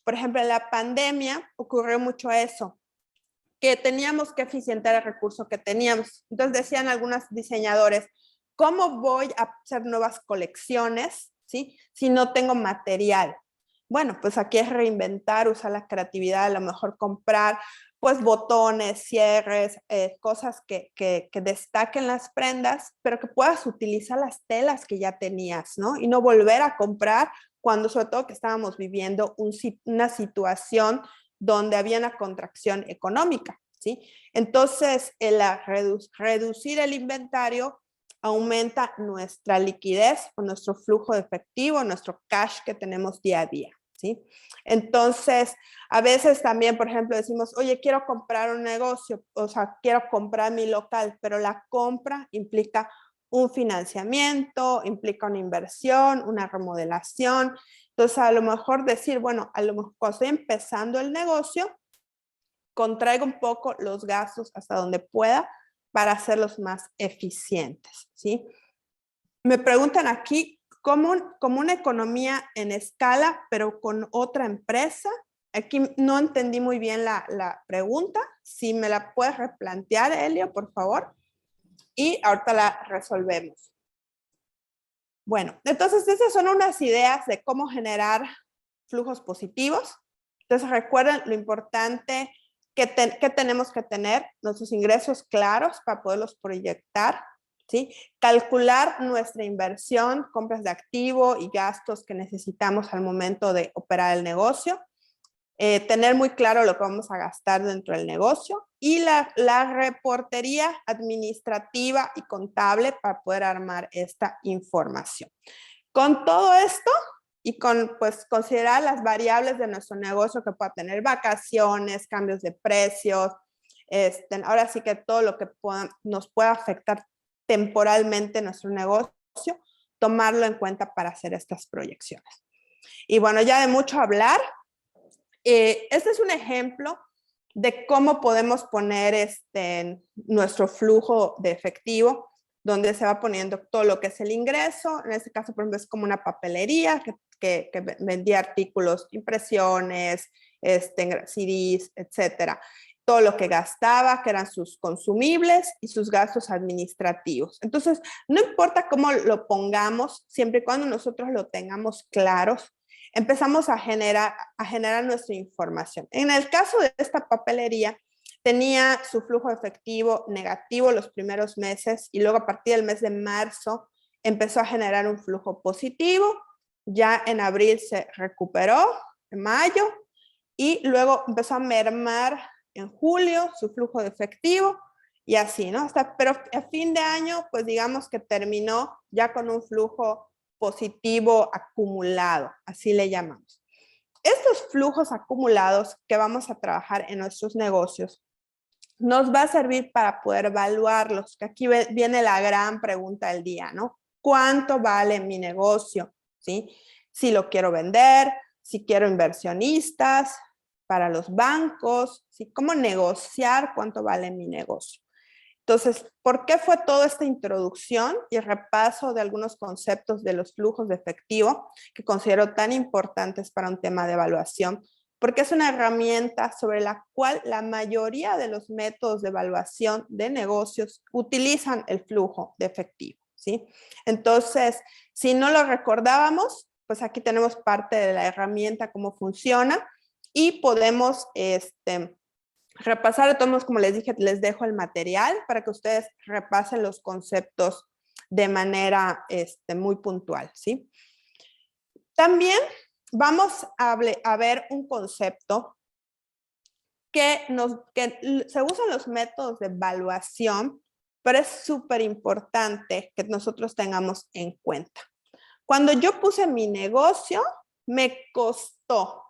Por ejemplo, en la pandemia ocurrió mucho eso, que teníamos que eficientar el recurso que teníamos. Entonces decían algunos diseñadores, ¿cómo voy a hacer nuevas colecciones, ¿sí? Si no tengo material? Bueno, pues aquí es reinventar, usar la creatividad, a lo mejor comprar pues botones, cierres, cosas que destaquen las prendas, pero que puedas utilizar las telas que ya tenías, ¿no? Y no volver a comprar cuando sobre todo que estábamos viviendo una situación donde había una contracción económica, ¿sí? Entonces, reducir el inventario aumenta nuestra liquidez o nuestro flujo de efectivo, nuestro cash que tenemos día a día, ¿sí? Entonces, a veces también, por ejemplo, decimos, oye, quiero comprar un negocio, o sea, quiero comprar mi local, pero la compra implica un financiamiento, implica una inversión, una remodelación. Entonces, a lo mejor decir, bueno, a lo mejor cuando estoy empezando el negocio, contraigo un poco los gastos hasta donde pueda para hacerlos más eficientes, ¿sí? Me preguntan aquí, como una economía en escala, pero con otra empresa. Aquí no entendí muy bien la pregunta. Si me la puedes replantear, Elio, por favor. Y ahorita la resolvemos. Bueno, entonces esas son unas ideas de cómo generar flujos positivos. Entonces recuerden lo importante que tenemos que tener, nuestros ingresos claros para poderlos proyectar, ¿sí? Calcular nuestra inversión, compras de activo y gastos que necesitamos al momento de operar el negocio. Tener muy claro lo que vamos a gastar dentro del negocio y la reportería administrativa y contable para poder armar esta información. Con todo esto y con pues considerar las variables de nuestro negocio que pueda tener vacaciones, cambios de precios, ahora sí que todo lo que nos pueda afectar temporalmente nuestro negocio, tomarlo en cuenta para hacer estas proyecciones. Y bueno, ya de mucho hablar, este es un ejemplo de cómo podemos poner nuestro flujo de efectivo, donde se va poniendo todo lo que es el ingreso. En este caso, por ejemplo, es como una papelería que vendía artículos, impresiones, CDs, etcétera. todo lo que gastaba, que eran sus consumibles y sus gastos administrativos. Entonces, no importa cómo lo pongamos, siempre y cuando nosotros lo tengamos claros, empezamos a generar nuestra información. En el caso de esta papelería, tenía su flujo efectivo negativo los primeros meses y luego a partir del mes de marzo empezó a generar un flujo positivo. Ya en abril se recuperó, en mayo, y luego empezó a mermar en julio su flujo de efectivo y así, ¿no? Pero a fin de año, pues digamos que terminó ya con un flujo positivo acumulado, así le llamamos. Estos flujos acumulados que vamos a trabajar en nuestros negocios nos va a servir para poder evaluarlos, que aquí viene la gran pregunta del día, ¿no? ¿Cuánto vale mi negocio? ¿Sí? Si lo quiero vender, si quiero inversionistas, para los bancos, ¿sí? ¿Cómo negociar cuánto vale mi negocio? Entonces, ¿por qué fue toda esta introducción y repaso de algunos conceptos de los flujos de efectivo que considero tan importantes para un tema de evaluación? Porque es una herramienta sobre la cual la mayoría de los métodos de evaluación de negocios utilizan el flujo de efectivo, ¿sí? Entonces, si no lo recordábamos, pues aquí tenemos parte de la herramienta, cómo funciona, y podemos repasar. De todos modos, como les dije, les dejo el material para que ustedes repasen los conceptos de manera muy puntual, ¿sí? También vamos a ver un concepto que se usan los métodos de evaluación, pero es súper importante que nosotros tengamos en cuenta. Cuando yo puse mi negocio, me costó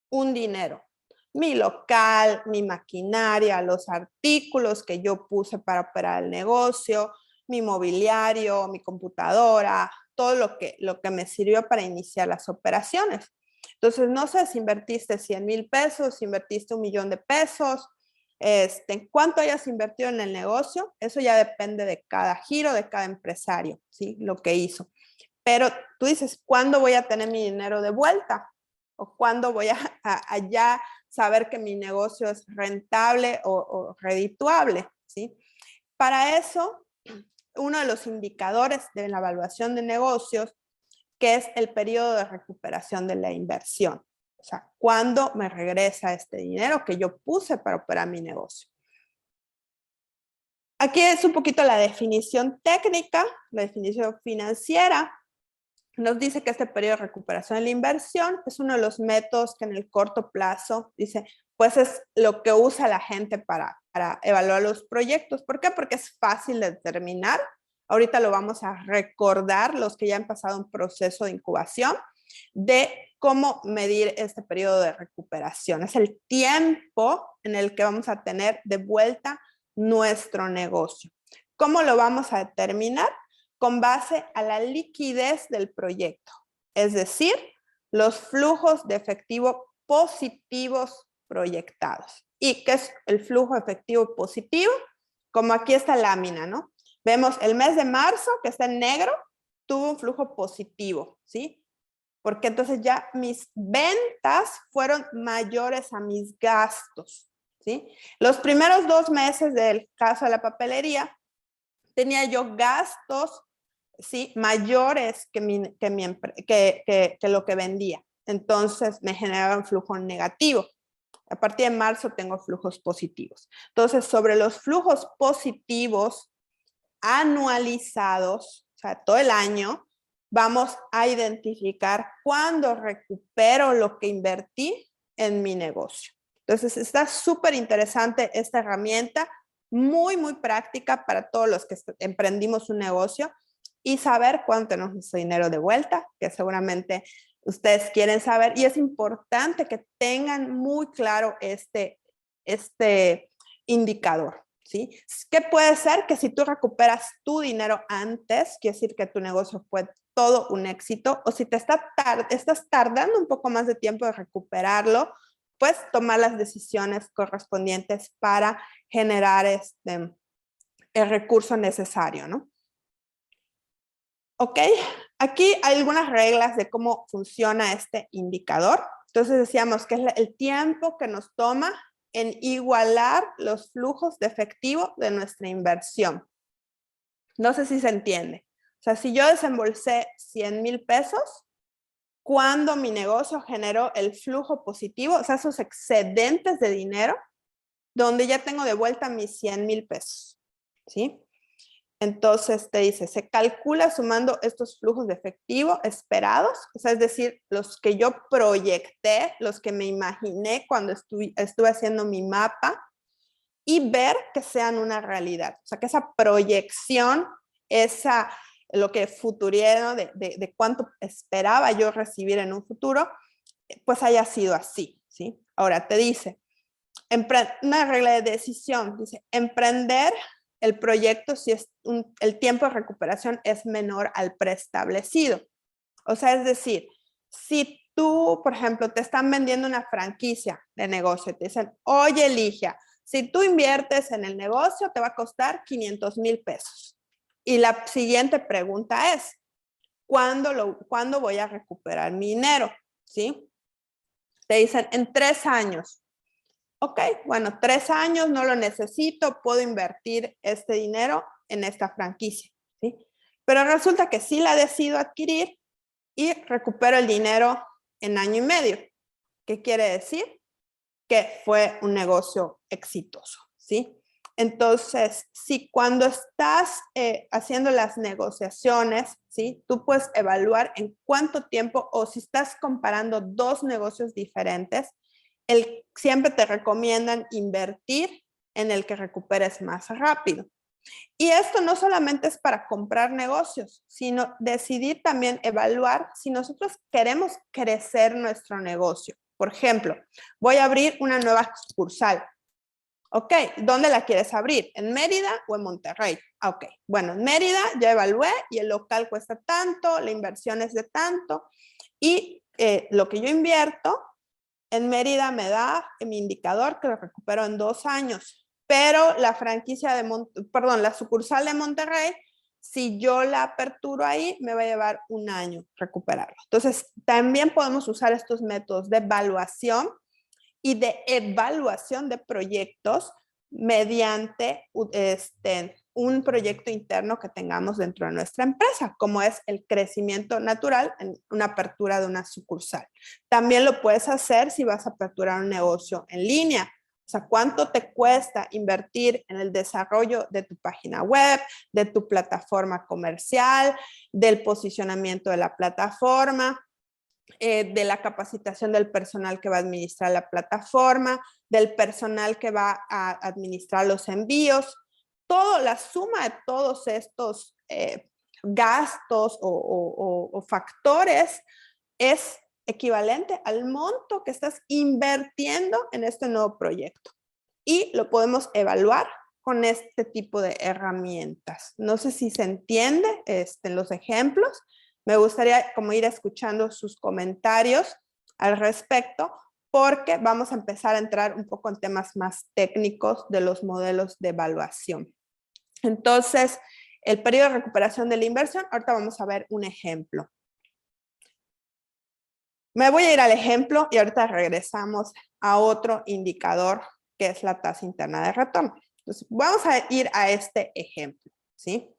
un dinero. Mi local, mi maquinaria, los artículos que yo puse para operar el negocio, mi mobiliario, mi computadora, todo lo que me sirvió para iniciar las operaciones. Entonces, no sé si invertiste 100,000 pesos, si invertiste 1,000,000 de pesos, cuánto hayas invertido en el negocio, eso ya depende de cada giro, de cada empresario, ¿sí? Lo que hizo. Pero tú dices, ¿cuándo voy a tener mi dinero de vuelta? ¿O cuándo voy a ya saber que mi negocio es rentable o redituable? ¿Sí? Para eso, uno de los indicadores de la evaluación de negocios, que es el periodo de recuperación de la inversión. O sea, ¿cuándo me regresa este dinero que yo puse para operar mi negocio? Aquí es un poquito la definición técnica, la definición financiera. Nos dice que este periodo de recuperación de la inversión es uno de los métodos que en el corto plazo, dice, pues es lo que usa la gente para evaluar los proyectos. ¿Por qué? Porque es fácil de determinar. Ahorita lo vamos a recordar los que ya han pasado un proceso de incubación de cómo medir este periodo de recuperación. Es el tiempo en el que vamos a tener de vuelta nuestro negocio. ¿Cómo lo vamos a determinar? Con base a la liquidez del proyecto, es decir, los flujos de efectivo positivos proyectados. ¿Y qué es el flujo efectivo positivo? Como aquí esta lámina, ¿no? Vemos el mes de marzo, que está en negro, tuvo un flujo positivo, ¿sí? Porque entonces ya mis ventas fueron mayores a mis gastos, ¿sí? Los primeros 2 meses del caso de la papelería, tenía yo gastos, ¿sí? Mayores que lo que vendía. Entonces me generaba un flujo negativo. A partir de marzo tengo flujos positivos. Entonces, sobre los flujos positivos anualizados, o sea, todo el año, vamos a identificar cuándo recupero lo que invertí en mi negocio. Entonces, está súper interesante esta herramienta, muy, muy práctica para todos los que emprendimos un negocio y saber cuándo tenemos nuestro dinero de vuelta, que seguramente ustedes quieren saber. Y es importante que tengan muy claro este indicador, ¿sí? ¿Qué puede ser? Que si tú recuperas tu dinero antes, quiere decir que tu negocio fue todo un éxito, o si te estás tardando un poco más de tiempo de recuperarlo, pues tomar las decisiones correspondientes para generar el recurso necesario, ¿no? Ok, aquí hay algunas reglas de cómo funciona este indicador. Entonces decíamos que es el tiempo que nos toma en igualar los flujos de efectivo de nuestra inversión. No sé si se entiende. O sea, si yo desembolsé 100,000 pesos, cuando mi negocio generó el flujo positivo, o sea, esos excedentes de dinero, donde ya tengo de vuelta mis 100,000 pesos, ¿sí? Entonces te dice, se calcula sumando estos flujos de efectivo esperados, o sea, es decir, los que yo proyecté, los que me imaginé cuando estuve haciendo mi mapa, y ver que sean una realidad. O sea, que esa proyección, lo que futuriero de cuánto esperaba yo recibir en un futuro, pues haya sido así, ¿sí? Ahora te dice, una regla de decisión, dice, emprender el proyecto si el tiempo de recuperación es menor al preestablecido. O sea, es decir, si tú, por ejemplo, te están vendiendo una franquicia de negocio y te dicen, oye, Ligia, si tú inviertes en el negocio, te va a costar 500,000 pesos. Y la siguiente pregunta es, ¿cuándo voy a recuperar mi dinero? ¿Sí? Te dicen, en 3 años. Ok, bueno, 3 años no lo necesito, puedo invertir este dinero en esta franquicia, ¿sí? Pero resulta que sí la decido adquirir y recupero el dinero en año y medio. ¿Qué quiere decir? Que fue un negocio exitoso, ¿sí? Entonces, si cuando estás haciendo las negociaciones, ¿sí? Tú puedes evaluar en cuánto tiempo, o si estás comparando dos negocios diferentes, siempre te recomiendan invertir en el que recuperes más rápido. Y esto no solamente es para comprar negocios, sino decidir también evaluar si nosotros queremos crecer nuestro negocio. Por ejemplo, voy a abrir una nueva sucursal. Ok, ¿dónde la quieres abrir? ¿En Mérida o en Monterrey? Ok, bueno, en Mérida ya evalué y el local cuesta tanto, la inversión es de tanto y lo que yo invierto en Mérida me da mi indicador que lo recupero en 2 años. Pero la franquicia la sucursal de Monterrey, si yo la aperturo ahí, me va a llevar 1 año recuperarlo. Entonces, también podemos usar estos métodos de evaluación y de evaluación de proyectos mediante un proyecto interno que tengamos dentro de nuestra empresa, como es el crecimiento natural en una apertura de una sucursal. También lo puedes hacer si vas a aperturar un negocio en línea. O sea, ¿cuánto te cuesta invertir en el desarrollo de tu página web, de tu plataforma comercial, del posicionamiento de la plataforma? De la capacitación del personal que va a administrar la plataforma, del personal que va a administrar los envíos. La suma de todos estos gastos o factores es equivalente al monto que estás invirtiendo en este nuevo proyecto. Y lo podemos evaluar con este tipo de herramientas. No sé si se entiende en los ejemplos. Me gustaría como ir escuchando sus comentarios al respecto, porque vamos a empezar a entrar un poco en temas más técnicos de los modelos de evaluación. Entonces, el periodo de recuperación de la inversión, ahorita vamos a ver un ejemplo. Me voy a ir al ejemplo y ahorita regresamos a otro indicador que es la tasa interna de retorno. Entonces, vamos a ir a este ejemplo, ¿sí?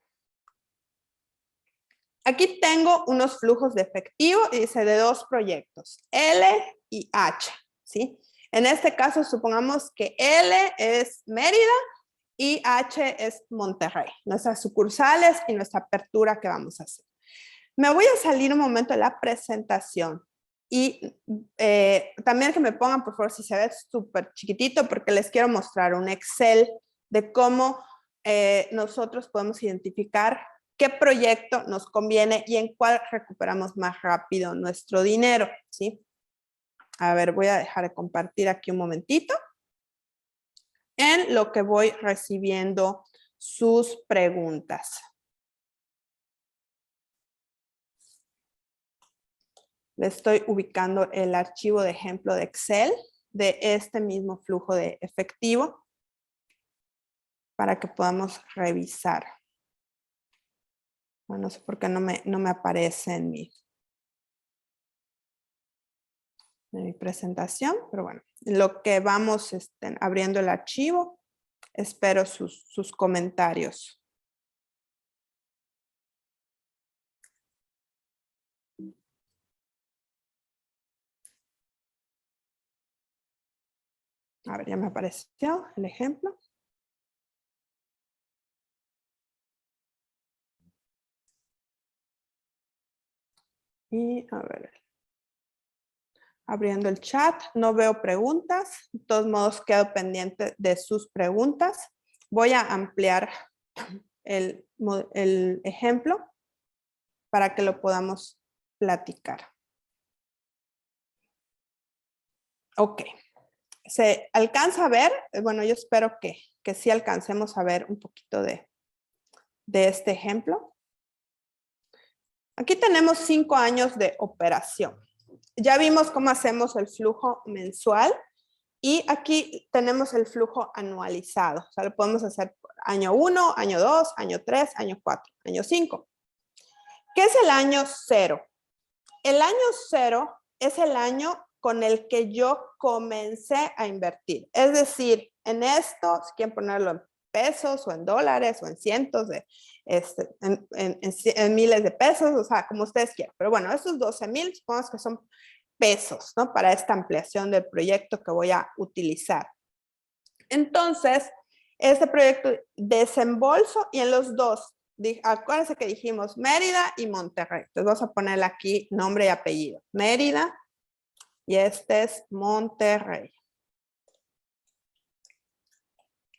Aquí tengo unos flujos de efectivo y dice de 2 proyectos, L y H, ¿sí? En este caso, supongamos que L es Mérida y H es Monterrey, nuestras sucursales y nuestra apertura que vamos a hacer. Me voy a salir un momento de la presentación y también que me pongan, por favor, si se ve súper chiquitito, porque les quiero mostrar un Excel de cómo nosotros podemos identificar qué proyecto nos conviene y en cuál recuperamos más rápido nuestro dinero, ¿sí? A ver, voy a dejar de compartir aquí un momentito en lo que voy recibiendo sus preguntas. Le estoy ubicando el archivo de ejemplo de Excel de este mismo flujo de efectivo para que podamos revisar. Bueno, no sé por qué no me aparece en mi. de mi presentación, pero bueno, en lo que vamos abriendo el archivo, espero sus comentarios. A ver, ya me apareció el ejemplo. Y a ver, abriendo el chat, no veo preguntas. De todos modos, quedo pendiente de sus preguntas. Voy a ampliar el ejemplo para que lo podamos platicar. Ok. ¿Se alcanza a ver? Bueno, yo espero que sí alcancemos a ver un poquito de este ejemplo. Aquí tenemos 5 años de operación. Ya vimos cómo hacemos el flujo mensual y aquí tenemos el flujo anualizado. O sea, lo podemos hacer por año 1, año 2, año 3, año 4, año 5. ¿Qué es el año 0? El año 0 es el año con el que yo comencé a invertir. Es decir, en esto, si quieren ponerlo en pesos o en dólares o en cientos de, en miles de pesos, o sea, como ustedes quieran. Pero bueno, esos 12,000 supongamos que son pesos, ¿no? Para esta ampliación del proyecto que voy a utilizar. Entonces, este proyecto desembolso y en los dos, acuérdense que dijimos Mérida y Monterrey. Entonces vamos a ponerle aquí nombre y apellido. Mérida y este es Monterrey.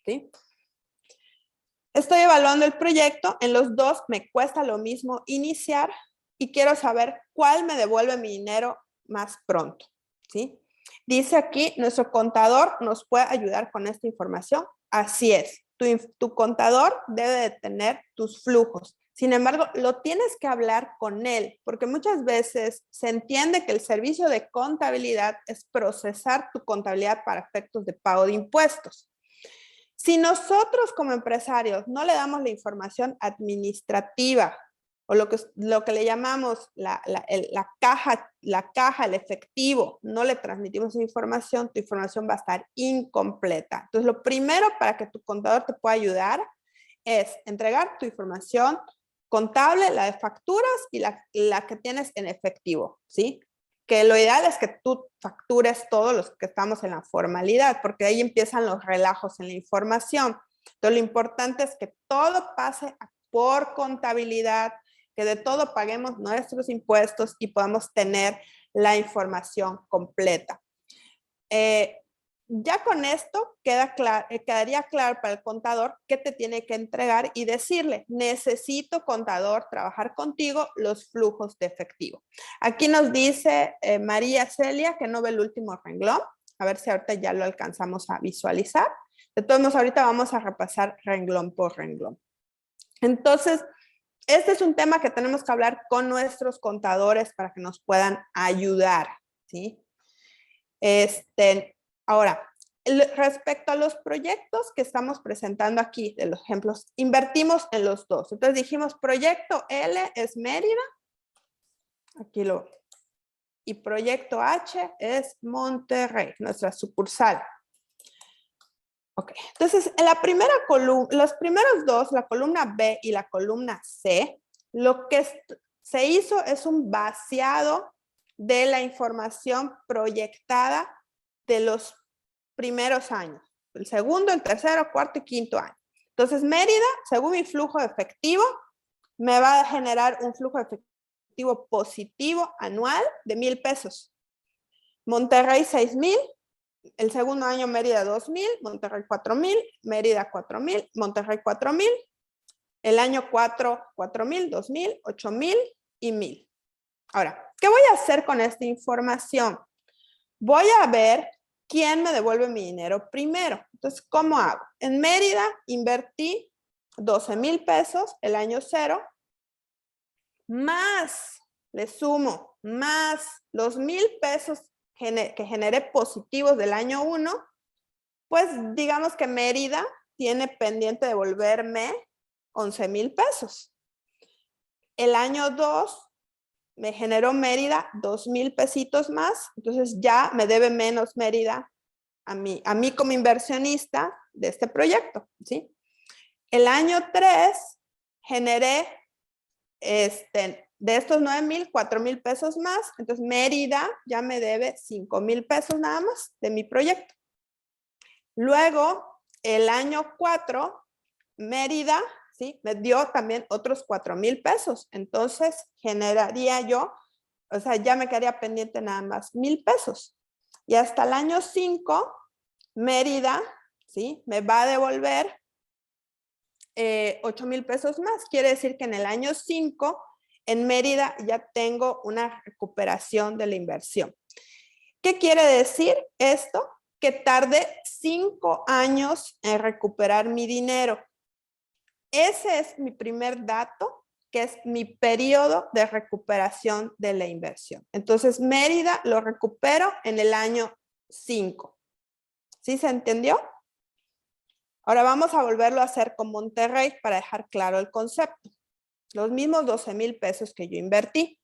¿Sí? Estoy evaluando el proyecto. En los dos me cuesta lo mismo iniciar y quiero saber cuál me devuelve mi dinero más pronto. ¿Sí? Dice aquí, nuestro contador nos puede ayudar con esta información. Así es. Tu contador debe de tener tus flujos. Sin embargo, lo tienes que hablar con él, porque muchas veces se entiende que el servicio de contabilidad es procesar tu contabilidad para efectos de pago de impuestos. Si nosotros como empresarios no le damos la información administrativa o lo que le llamamos la caja, el efectivo, no le transmitimos esa información, tu información va a estar incompleta. Entonces, lo primero para que tu contador te pueda ayudar es entregar tu información contable, la de facturas y la que tienes en efectivo, ¿sí? Que lo ideal es que tú factures todos los que estamos en la formalidad, porque ahí empiezan los relajos en la información. Entonces, lo importante es que todo pase por contabilidad, que de todo paguemos nuestros impuestos y podamos tener la información completa. Ya con esto quedaría claro para el contador qué te tiene que entregar y decirle, necesito, contador, trabajar contigo los flujos de efectivo. Aquí nos dice María Celia que no ve el último renglón. A ver si ahorita ya lo alcanzamos a visualizar. De todos modos, ahorita vamos a repasar renglón por renglón. Entonces, este es un tema que tenemos que hablar con nuestros contadores para que nos puedan ayudar, ¿sí? Ahora, respecto a los proyectos que estamos presentando aquí, de los ejemplos, invertimos en los dos. Entonces dijimos, proyecto L es Mérida, aquí y proyecto H es Monterrey, nuestra sucursal. Ok, entonces en la primera columna, los primeros dos, la columna B y la columna C, lo que se hizo es un vaciado de la información proyectada de los primeros años, el segundo, el tercero, cuarto y quinto año. Entonces, Mérida, según mi flujo efectivo, me va a generar un flujo efectivo positivo anual de 1,000 pesos. Monterrey, 6,000. El segundo año, Mérida, 2,000. Monterrey, 4,000. Mérida, 4,000. Monterrey, 4,000. El año 4, 4,000, 2,000, 8,000 y 1,000. Ahora, ¿qué voy a hacer con esta información? Voy a ver quién me devuelve mi dinero primero. Entonces, ¿cómo hago? En Mérida invertí 12,000 pesos el año 0, más, le sumo, más los 1,000 pesos que generé positivos del año 1, pues digamos que Mérida tiene pendiente devolverme 11,000 pesos. El año 2 me generó Mérida 2,000 pesitos más, entonces ya me debe menos Mérida a mí como inversionista de este proyecto, ¿sí? El año 3 generé de estos 9,000, 4,000 pesos más, entonces Mérida ya me debe 5,000 pesos nada más de mi proyecto. Luego, el año 4, Mérida, ¿sí? Me dio también otros 4,000 pesos, entonces generaría yo, o sea, ya me quedaría pendiente nada más 1,000 pesos. Y hasta el año 5, Mérida, ¿sí? Me va a devolver 8,000 pesos más. Quiere decir que en el año 5, en Mérida ya tengo una recuperación de la inversión. ¿Qué quiere decir esto? Que tardé 5 años en recuperar mi dinero. Ese es mi primer dato, que es mi periodo de recuperación de la inversión. Entonces, Mérida lo recupero en el año 5. ¿Sí se entendió? Ahora vamos a volverlo a hacer con Monterrey para dejar claro el concepto. Los mismos 12,000 pesos que yo invertí.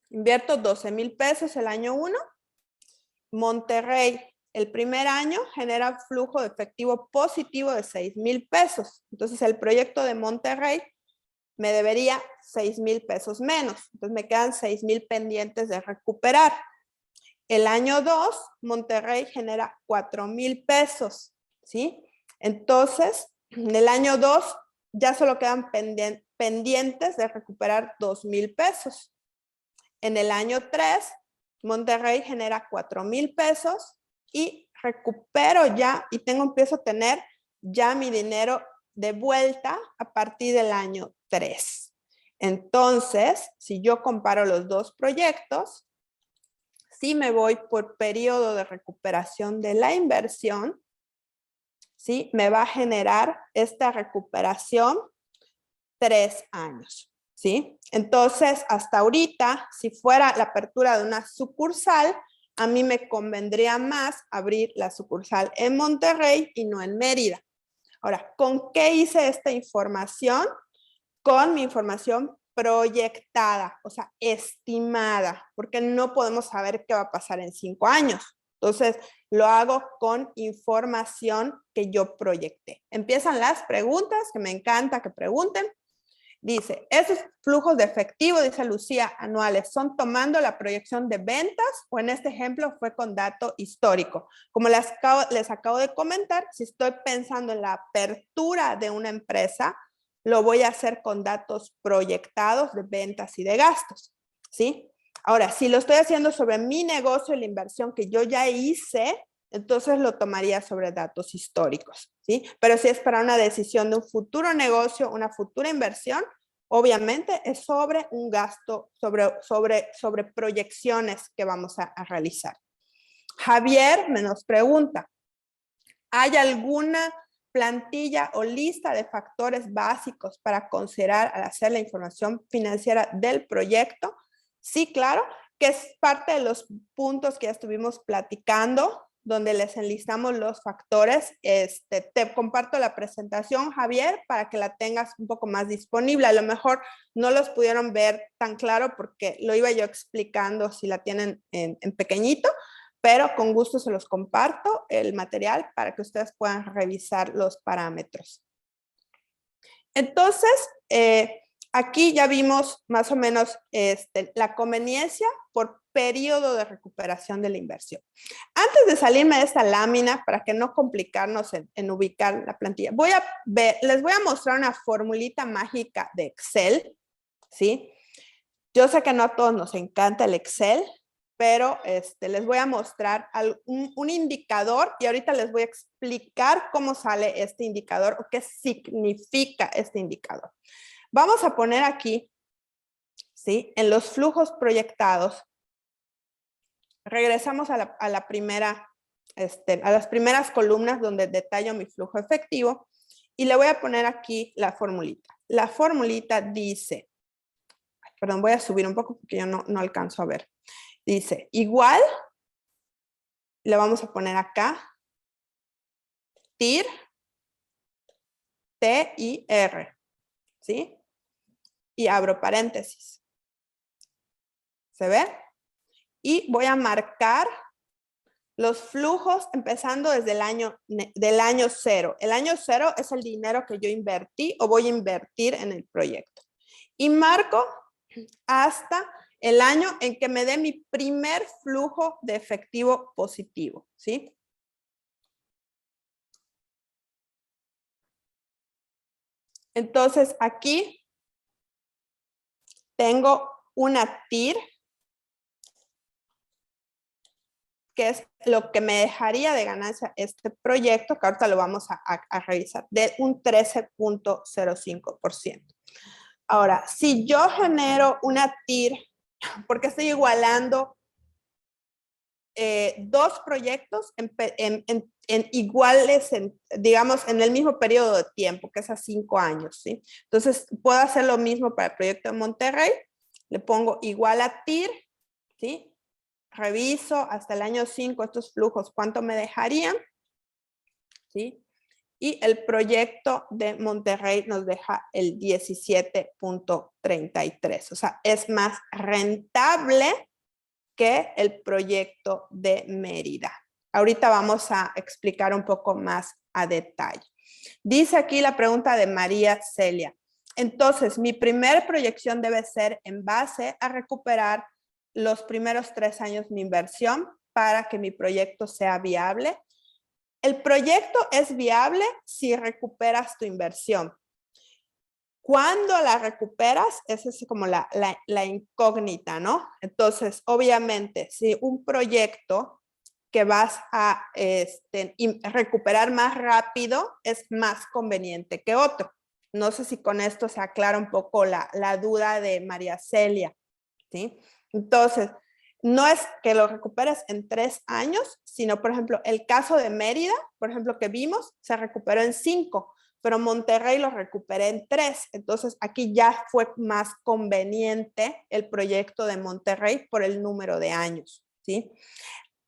Invierto 12,000 pesos el año 1. Monterrey, el primer año, genera flujo de efectivo positivo de 6,000 pesos. Entonces, el proyecto de Monterrey me debería 6,000 pesos menos. Entonces, me quedan 6,000 pendientes de recuperar. El año 2, Monterrey genera 4,000 pesos, ¿sí? Entonces, en el año 2 ya solo quedan pendientes de recuperar 2,000 pesos. En el año 3, Monterrey genera 4,000 pesos y recupero ya y empiezo a tener ya mi dinero de vuelta a partir del año 3. Entonces, si yo comparo los dos proyectos, si me voy por periodo de recuperación de la inversión, ¿sí? Me va a generar esta recuperación 3 años, ¿sí? Entonces, hasta ahorita, si fuera la apertura de una sucursal, a mí me convendría más abrir la sucursal en Monterrey y no en Mérida. Ahora, ¿con qué hice esta información? Con mi información proyectada, o sea, estimada, porque no podemos saber qué va a pasar en 5 años. Entonces, lo hago con información que yo proyecté. Empiezan las preguntas, que me encanta que pregunten. Dice, esos flujos de efectivo, dice Lucía, anuales, ¿son tomando la proyección de ventas o en este ejemplo fue con dato histórico? Como les acabo de comentar, si estoy pensando en la apertura de una empresa, lo voy a hacer con datos proyectados de ventas y de gastos, ¿sí? Ahora, si lo estoy haciendo sobre mi negocio y la inversión que yo ya hice, entonces lo tomaría sobre datos históricos, ¿sí? Pero si es para una decisión de un futuro negocio, una futura inversión, obviamente es sobre un gasto, sobre proyecciones que vamos a realizar. Javier nos pregunta, ¿hay alguna plantilla o lista de factores básicos para considerar al hacer la información financiera del proyecto? Sí, claro, que es parte de los puntos que ya estuvimos platicando, donde les enlistamos los factores. Te comparto la presentación, Javier, para que la tengas un poco más disponible. A lo mejor no los pudieron ver tan claro porque lo iba yo explicando si la tienen en pequeñito, pero con gusto se los comparto el material para que ustedes puedan revisar los parámetros. Entonces, aquí ya vimos más o menos la conveniencia por periodo de recuperación de la inversión. Antes de salirme de esta lámina, para que no complicarnos en ubicar la plantilla, les voy a mostrar una formulita mágica de Excel, ¿sí? Yo sé que no a todos nos encanta el Excel, pero les voy a mostrar un indicador y ahorita les voy a explicar cómo sale este indicador o qué significa este indicador. Vamos a poner aquí, ¿sí? En los flujos proyectados, regresamos a la primera, a las primeras columnas donde detallo mi flujo efectivo y le voy a poner aquí la formulita. La formulita dice, perdón, voy a subir un poco porque yo no alcanzo a ver. Dice, igual, le vamos a poner acá, TIR, T-I-R, ¿sí? Y abro paréntesis. ¿Se ve? Y voy a marcar los flujos empezando desde el año 0. El año 0 es el dinero que yo invertí o voy a invertir en el proyecto. Y marco hasta el año en que me dé mi primer flujo de efectivo positivo, ¿sí? Entonces, aquí tengo una TIR, que es lo que me dejaría de ganancia este proyecto, que ahorita lo vamos a revisar, de un 13.05%. Ahora, si yo genero una TIR, porque estoy igualando dos proyectos en iguales, digamos, en el mismo periodo de tiempo, que es a 5 años, ¿sí? Entonces, puedo hacer lo mismo para el proyecto de Monterrey. Le pongo igual a TIR, ¿sí? Reviso hasta el año 5 estos flujos, ¿cuánto me dejarían? ¿Sí? Y el proyecto de Monterrey nos deja el 17.33. O sea, es más rentable que el proyecto de Mérida. Ahorita vamos a explicar un poco más a detalle. Dice aquí la pregunta de María Celia. Entonces, mi primer proyección debe ser en base a recuperar los primeros 3 años mi inversión para que mi proyecto sea viable. El proyecto es viable si recuperas tu inversión. ¿Cuándo la recuperas? Esa es como la incógnita, ¿no? Entonces, obviamente, si un proyecto que vas a recuperar más rápido es más conveniente que otro. No sé si con esto se aclara un poco la duda de María Celia, ¿sí? Entonces, no es que lo recuperes en 3 años, sino, por ejemplo, el caso de Mérida, por ejemplo, que vimos, se recuperó en 5, pero Monterrey lo recuperé en 3. Entonces, aquí ya fue más conveniente el proyecto de Monterrey por el número de años, ¿sí?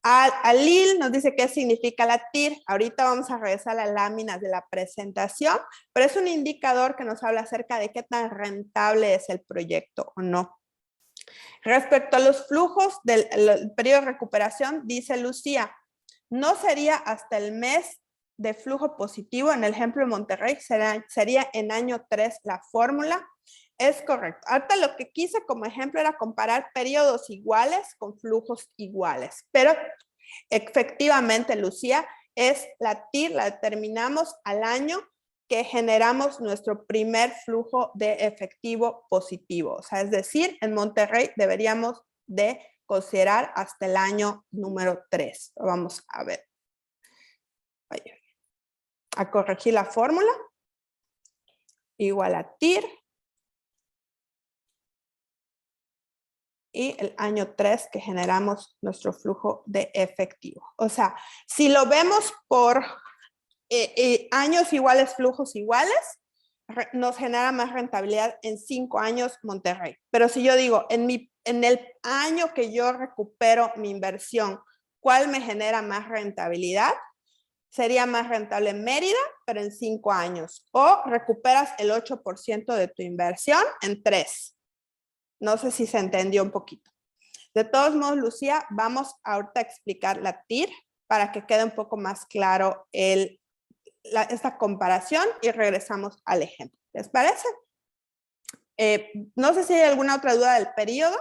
Alil nos dice qué significa la TIR. Ahorita vamos a regresar a las láminas de la presentación, pero es un indicador que nos habla acerca de qué tan rentable es el proyecto o no. Respecto a los flujos del periodo de recuperación, dice Lucía, no sería hasta el mes de flujo positivo, en el ejemplo de Monterrey, sería en año 3 la fórmula. Es correcto. Ahorita lo que quise como ejemplo era comparar periodos iguales con flujos iguales, pero efectivamente, Lucía, es la TIR, la determinamos al año que generamos nuestro primer flujo de efectivo positivo. O sea, es decir, en Monterrey deberíamos de considerar hasta el año número 3. Vamos a ver. A corregir la fórmula. Igual a TIR. Y el año 3 que generamos nuestro flujo de efectivo. O sea, si lo vemos por años iguales, flujos iguales, nos genera más rentabilidad en 5 años Monterrey. Pero si yo digo, en el año que yo recupero mi inversión, ¿cuál me genera más rentabilidad? Sería más rentable en Mérida, pero en 5 años. O recuperas el 8% de tu inversión en 3. No sé si se entendió un poquito. De todos modos, Lucía, vamos ahorita a explicar la TIR para que quede un poco más claro esta comparación y regresamos al ejemplo. ¿Les parece? No sé si hay alguna otra duda del periodo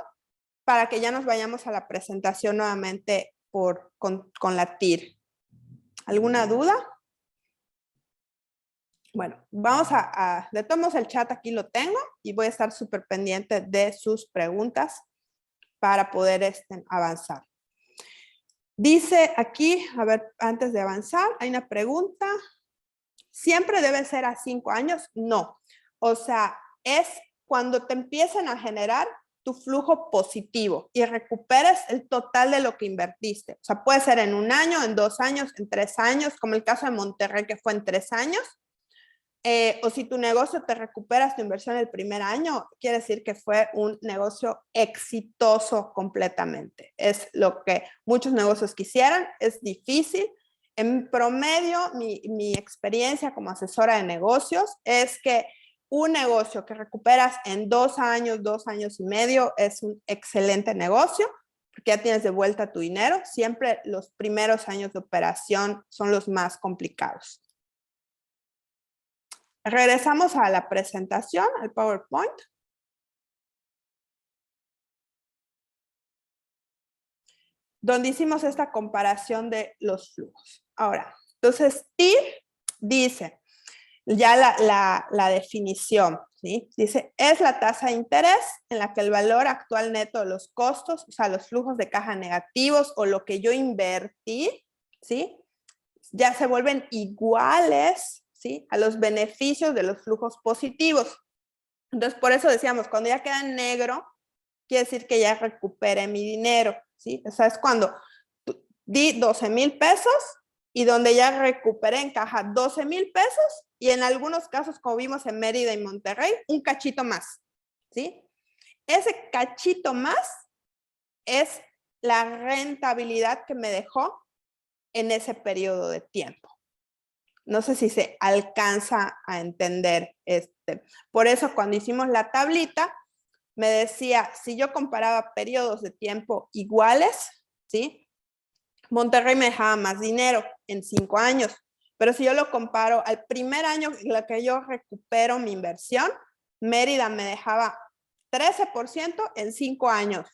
para que ya nos vayamos a la presentación nuevamente con la TIR. ¿Alguna duda? Bueno, vamos de todos modos el chat aquí lo tengo y voy a estar súper pendiente de sus preguntas para poder avanzar. Dice aquí, a ver, antes de avanzar, hay una pregunta. ¿Siempre debe ser a 5 años? No. O sea, es cuando te empiezan a generar tu flujo positivo y recuperes el total de lo que invertiste. O sea, puede ser en 1 año, en 2 años, en 3 años, como el caso de Monterrey que fue en 3 años. O si tu negocio te recuperas tu inversión el primer año, quiere decir que fue un negocio exitoso completamente. Es lo que muchos negocios quisieran, es difícil. En promedio, mi experiencia como asesora de negocios es que un negocio que recuperas en 2 años, 2 años y medio, es un excelente negocio, porque ya tienes de vuelta tu dinero. Siempre los primeros años de operación son los más complicados. Regresamos a la presentación, al PowerPoint. Donde hicimos esta comparación de los flujos. Ahora, entonces, TIR dice, ya la definición, ¿sí? Dice, es la tasa de interés en la que el valor actual neto de los costos, o sea, los flujos de caja negativos o lo que yo invertí, ¿sí? Ya se vuelven iguales, ¿sí? A los beneficios de los flujos positivos. Entonces, por eso decíamos, cuando ya queda en negro, quiere decir que ya recuperé mi dinero, ¿sí? O sea, es cuando di 12,000 pesos y donde ya recuperé en caja 12,000 pesos y en algunos casos, como vimos en Mérida y Monterrey, un cachito más, ¿sí? Ese cachito más es la rentabilidad que me dejó en ese periodo de tiempo. No sé si se alcanza a entender Por eso cuando hicimos la tablita, me decía, si yo comparaba periodos de tiempo iguales, ¿sí? Monterrey me dejaba más dinero en 5 años, pero si yo lo comparo al primer año en el que yo recupero mi inversión, Mérida me dejaba 13% en 5 años,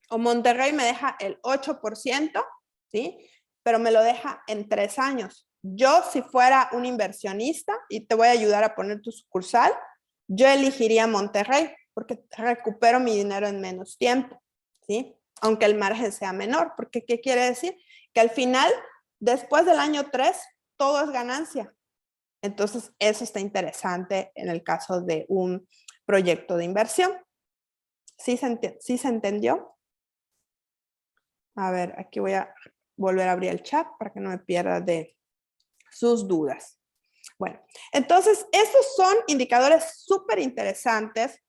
o Monterrey me deja el 8%, ¿sí? Pero me lo deja en 3 años. Yo, si fuera un inversionista, y te voy a ayudar a poner tu sucursal, yo elegiría Monterrey, porque recupero mi dinero en menos tiempo, ¿sí? Aunque el margen sea menor, porque ¿qué quiere decir? Que al final, después del año 3, todo es ganancia. Entonces, eso está interesante en el caso de un proyecto de inversión. ¿Sí se entendió? A ver, aquí voy a volver a abrir el chat para que no me pierda de sus dudas. Bueno, entonces, estos son indicadores súper interesantes,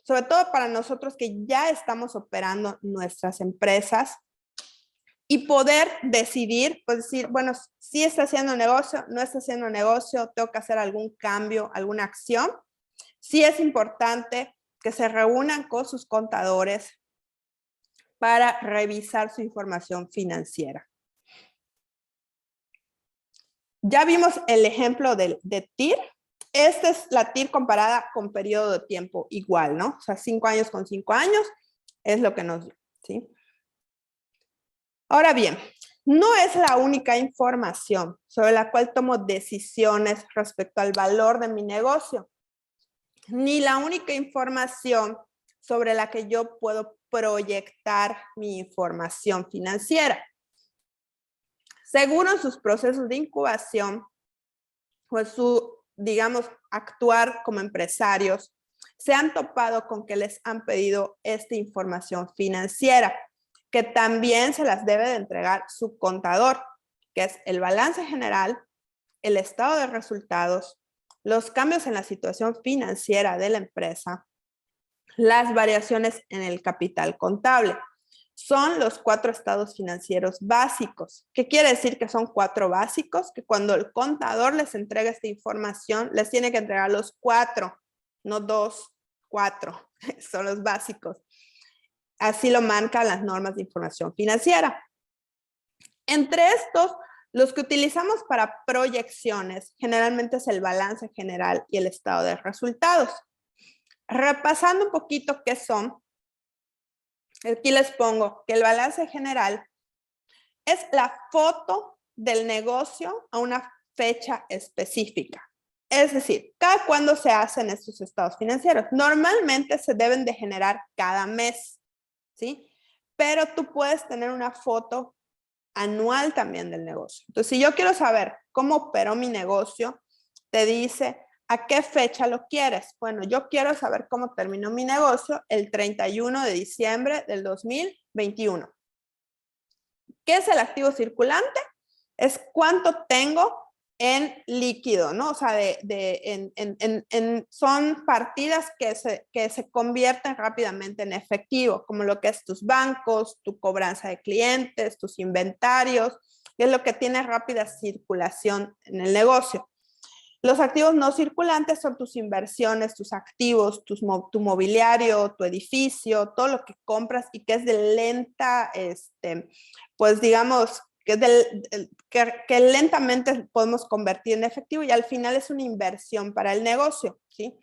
sobre todo para nosotros que ya estamos operando nuestras empresas y poder decidir, pues decir, bueno, si está haciendo negocio, no está haciendo negocio, tengo que hacer algún cambio, alguna acción. Sí es importante que se reúnan con sus contadores para revisar su información financiera. Ya vimos el ejemplo de TIR. Esta es la TIR comparada con periodo de tiempo igual, ¿no? O sea, 5 años con 5 años es lo que nos dio, ¿sí? Ahora bien, no es la única información sobre la cual tomo decisiones respecto al valor de mi negocio, ni la única información sobre la que yo puedo proyectar mi información financiera. Según sus procesos de incubación, pues su, digamos, actuar como empresarios, se han topado con que les han pedido esta información financiera, que también se las debe de entregar su contador, que es el balance general, el estado de resultados, los cambios en la situación financiera de la empresa, las variaciones en el capital contable. Son los 4 estados financieros básicos. ¿Qué quiere decir que son 4 básicos? Que cuando el contador les entrega esta información, les tiene que entregar los 4, no 2, 4. Son los básicos. Así lo marcan las normas de información financiera. Entre estos, los que utilizamos para proyecciones, generalmente es el balance general y el estado de resultados. Repasando un poquito qué son, aquí les pongo que el balance general es la foto del negocio a una fecha específica. Es decir, cada cuándo se hacen estos estados financieros. Normalmente se deben de generar cada mes, ¿sí? Pero tú puedes tener una foto anual también del negocio. Entonces, si yo quiero saber cómo operó mi negocio, te dice ¿a qué fecha lo quieres? Bueno, yo quiero saber cómo terminó mi negocio el 31 de diciembre del 2021. ¿Qué es el activo circulante? Es cuánto tengo en líquido, ¿no? O sea, son partidas que se convierten rápidamente en efectivo, como lo que es tus bancos, tu cobranza de clientes, tus inventarios, que es lo que tiene rápida circulación en el negocio. Los activos no circulantes son tus inversiones, tus activos, tu mobiliario, tu edificio, todo lo que compras y que es de lenta, pues digamos, que lentamente podemos convertir en efectivo y al final es una inversión para el negocio, ¿sí?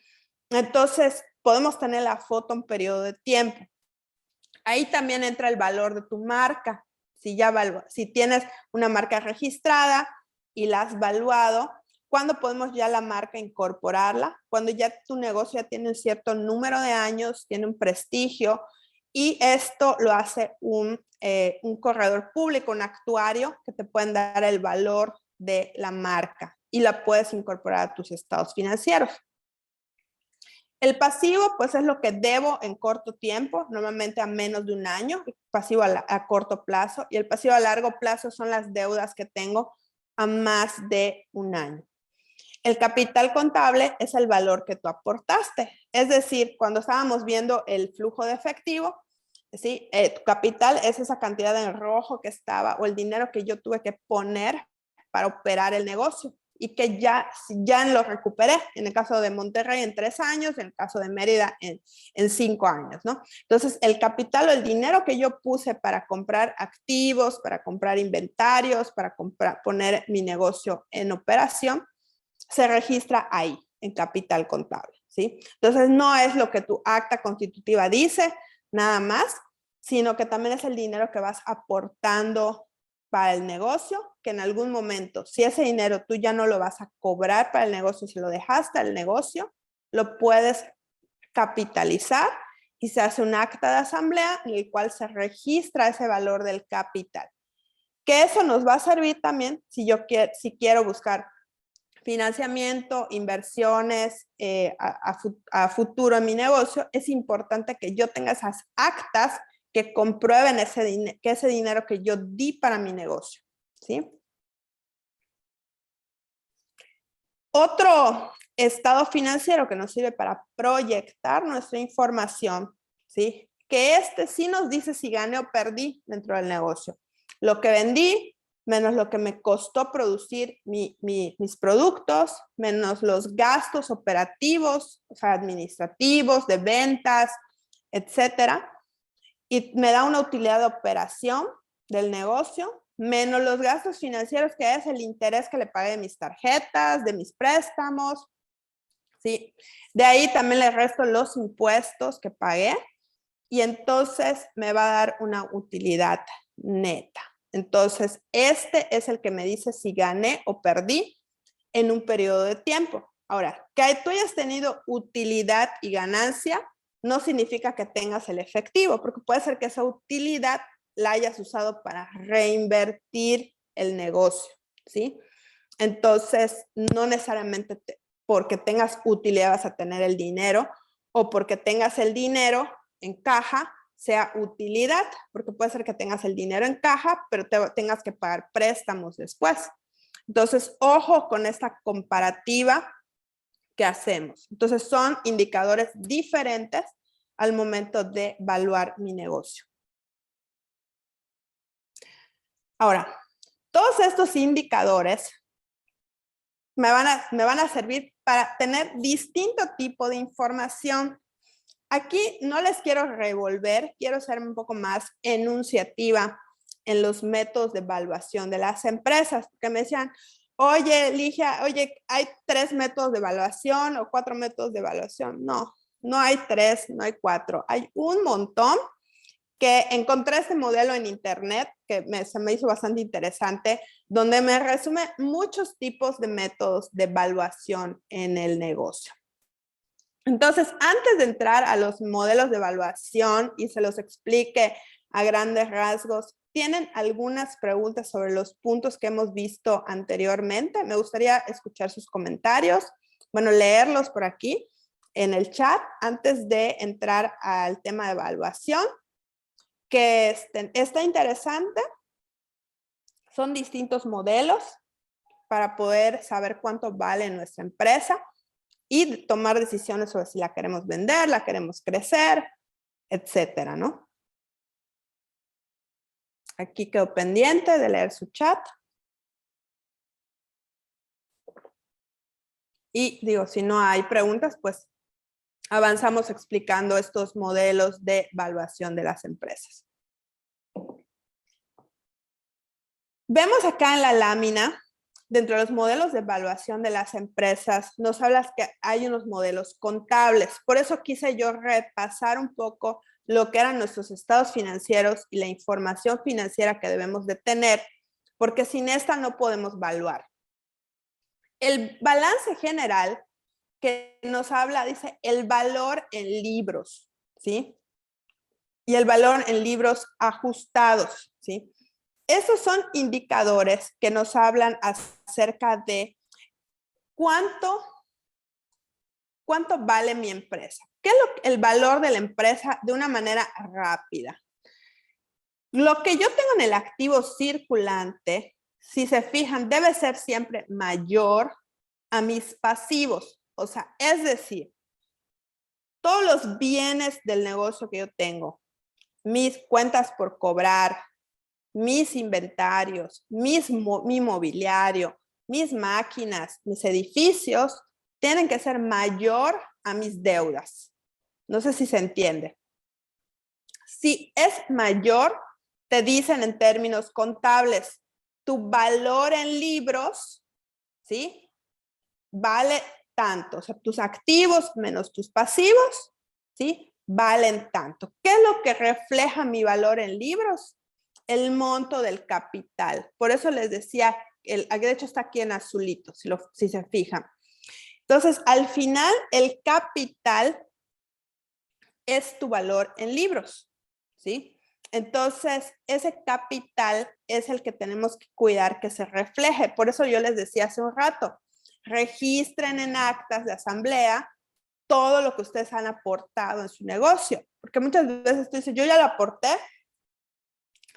Entonces, podemos tener la foto en periodo de tiempo. Ahí también entra el valor de tu marca. Si tienes una marca registrada y la has valuado, ¿cuándo podemos ya la marca incorporarla? Cuando ya tu negocio ya tiene un cierto número de años, tiene un prestigio, y esto lo hace un corredor público, un actuario, que te pueden dar el valor de la marca y la puedes incorporar a tus estados financieros. El pasivo, pues es lo que debo en corto tiempo, normalmente a menos de un año, pasivo a corto plazo, y el pasivo a largo plazo son las deudas que tengo a más de un año. El capital contable es el valor que tú aportaste, es decir, cuando estábamos viendo el flujo de efectivo, ¿sí? Tu capital es esa cantidad en rojo que estaba, o el dinero que yo tuve que poner para operar el negocio y que ya lo recuperé, en el caso de Monterrey en 3 años, en el caso de Mérida en 5 años, ¿no? Entonces, el capital o el dinero que yo puse para comprar activos, para comprar inventarios, para poner mi negocio en operación, se registra ahí, en capital contable, ¿sí? Entonces, no es lo que tu acta constitutiva dice, nada más, sino que también es el dinero que vas aportando para el negocio, que en algún momento, si ese dinero tú ya no lo vas a cobrar para el negocio, si lo dejaste al negocio, lo puedes capitalizar y se hace un acta de asamblea en el cual se registra ese valor del capital. Que eso nos va a servir también si quiero buscar financiamiento, inversiones a futuro en mi negocio. Es importante que yo tenga esas actas que comprueben que ese dinero que yo di para mi negocio, ¿sí? Otro estado financiero que nos sirve para proyectar nuestra información, ¿sí? Que sí nos dice si gané o perdí dentro del negocio. Lo que vendí, menos lo que me costó producir mis productos, menos los gastos operativos, o sea, administrativos, de ventas, etcétera. Y me da una utilidad de operación del negocio, menos los gastos financieros, que es el interés que le pagué de mis tarjetas, de mis préstamos, ¿sí? De ahí también le resto los impuestos que pagué y entonces me va a dar una utilidad neta. Entonces, este es el que me dice si gané o perdí en un periodo de tiempo. Ahora, que tú hayas tenido utilidad y ganancia no significa que tengas el efectivo, porque puede ser que esa utilidad la hayas usado para reinvertir el negocio, ¿sí? Entonces, no necesariamente porque tengas utilidad vas a tener el dinero, o porque tengas el dinero en caja sea utilidad, porque puede ser que tengas el dinero en caja, pero tengas que pagar préstamos después. Entonces, ojo con esta comparativa que hacemos. Entonces, son indicadores diferentes al momento de evaluar mi negocio. Ahora, todos estos indicadores me van a servir para tener distinto tipo de información. Aquí no les quiero revolver, quiero ser un poco más enunciativa en los métodos de evaluación de las empresas, porque me decían, oye, Ligia, oye, hay 3 métodos de evaluación o 4 métodos de evaluación. No, no hay 3, no hay 4, hay un montón, que encontré este modelo en internet que se me hizo bastante interesante, donde me resume muchos tipos de métodos de evaluación en el negocio. Entonces, antes de entrar a los modelos de evaluación y se los explique a grandes rasgos, ¿tienen algunas preguntas sobre los puntos que hemos visto anteriormente? Me gustaría escuchar sus comentarios, bueno, leerlos por aquí en el chat antes de entrar al tema de evaluación, que está interesante. Son distintos modelos para poder saber cuánto vale nuestra empresa y tomar decisiones sobre si la queremos vender, la queremos crecer, etcétera, ¿no? Aquí quedo pendiente de leer su chat. Y digo, si no hay preguntas, pues avanzamos explicando estos modelos de evaluación de las empresas. Vemos acá en la lámina, dentro de los modelos de evaluación de las empresas, nos hablas que hay unos modelos contables. Por eso quise yo repasar un poco lo que eran nuestros estados financieros y la información financiera que debemos de tener, porque sin esta no podemos evaluar. El balance general que nos habla, dice, el valor en libros, ¿sí? Y el valor en libros ajustados, ¿sí? Esos son indicadores que nos hablan acerca de cuánto vale mi empresa. ¿Qué es el valor de la empresa de una manera rápida? Lo que yo tengo en el activo circulante, si se fijan, debe ser siempre mayor a mis pasivos. O sea, es decir, todos los bienes del negocio que yo tengo, mis cuentas por cobrar, mis inventarios, mi mobiliario, mis máquinas, mis edificios, tienen que ser mayor a mis deudas. No sé si se entiende. Si es mayor, te dicen en términos contables, tu valor en libros, ¿sí? Vale tanto. O sea, tus activos menos tus pasivos, ¿sí? Valen tanto. ¿Qué es lo que refleja mi valor en libros? El monto del capital. Por eso les decía, de hecho está aquí en azulito, si se fijan. Entonces, al final, el capital es tu valor en libros, ¿sí? Entonces, ese capital es el que tenemos que cuidar que se refleje. Por eso yo les decía hace un rato, registren en actas de asamblea todo lo que ustedes han aportado en su negocio. Porque muchas veces tú dices, yo ya lo aporté.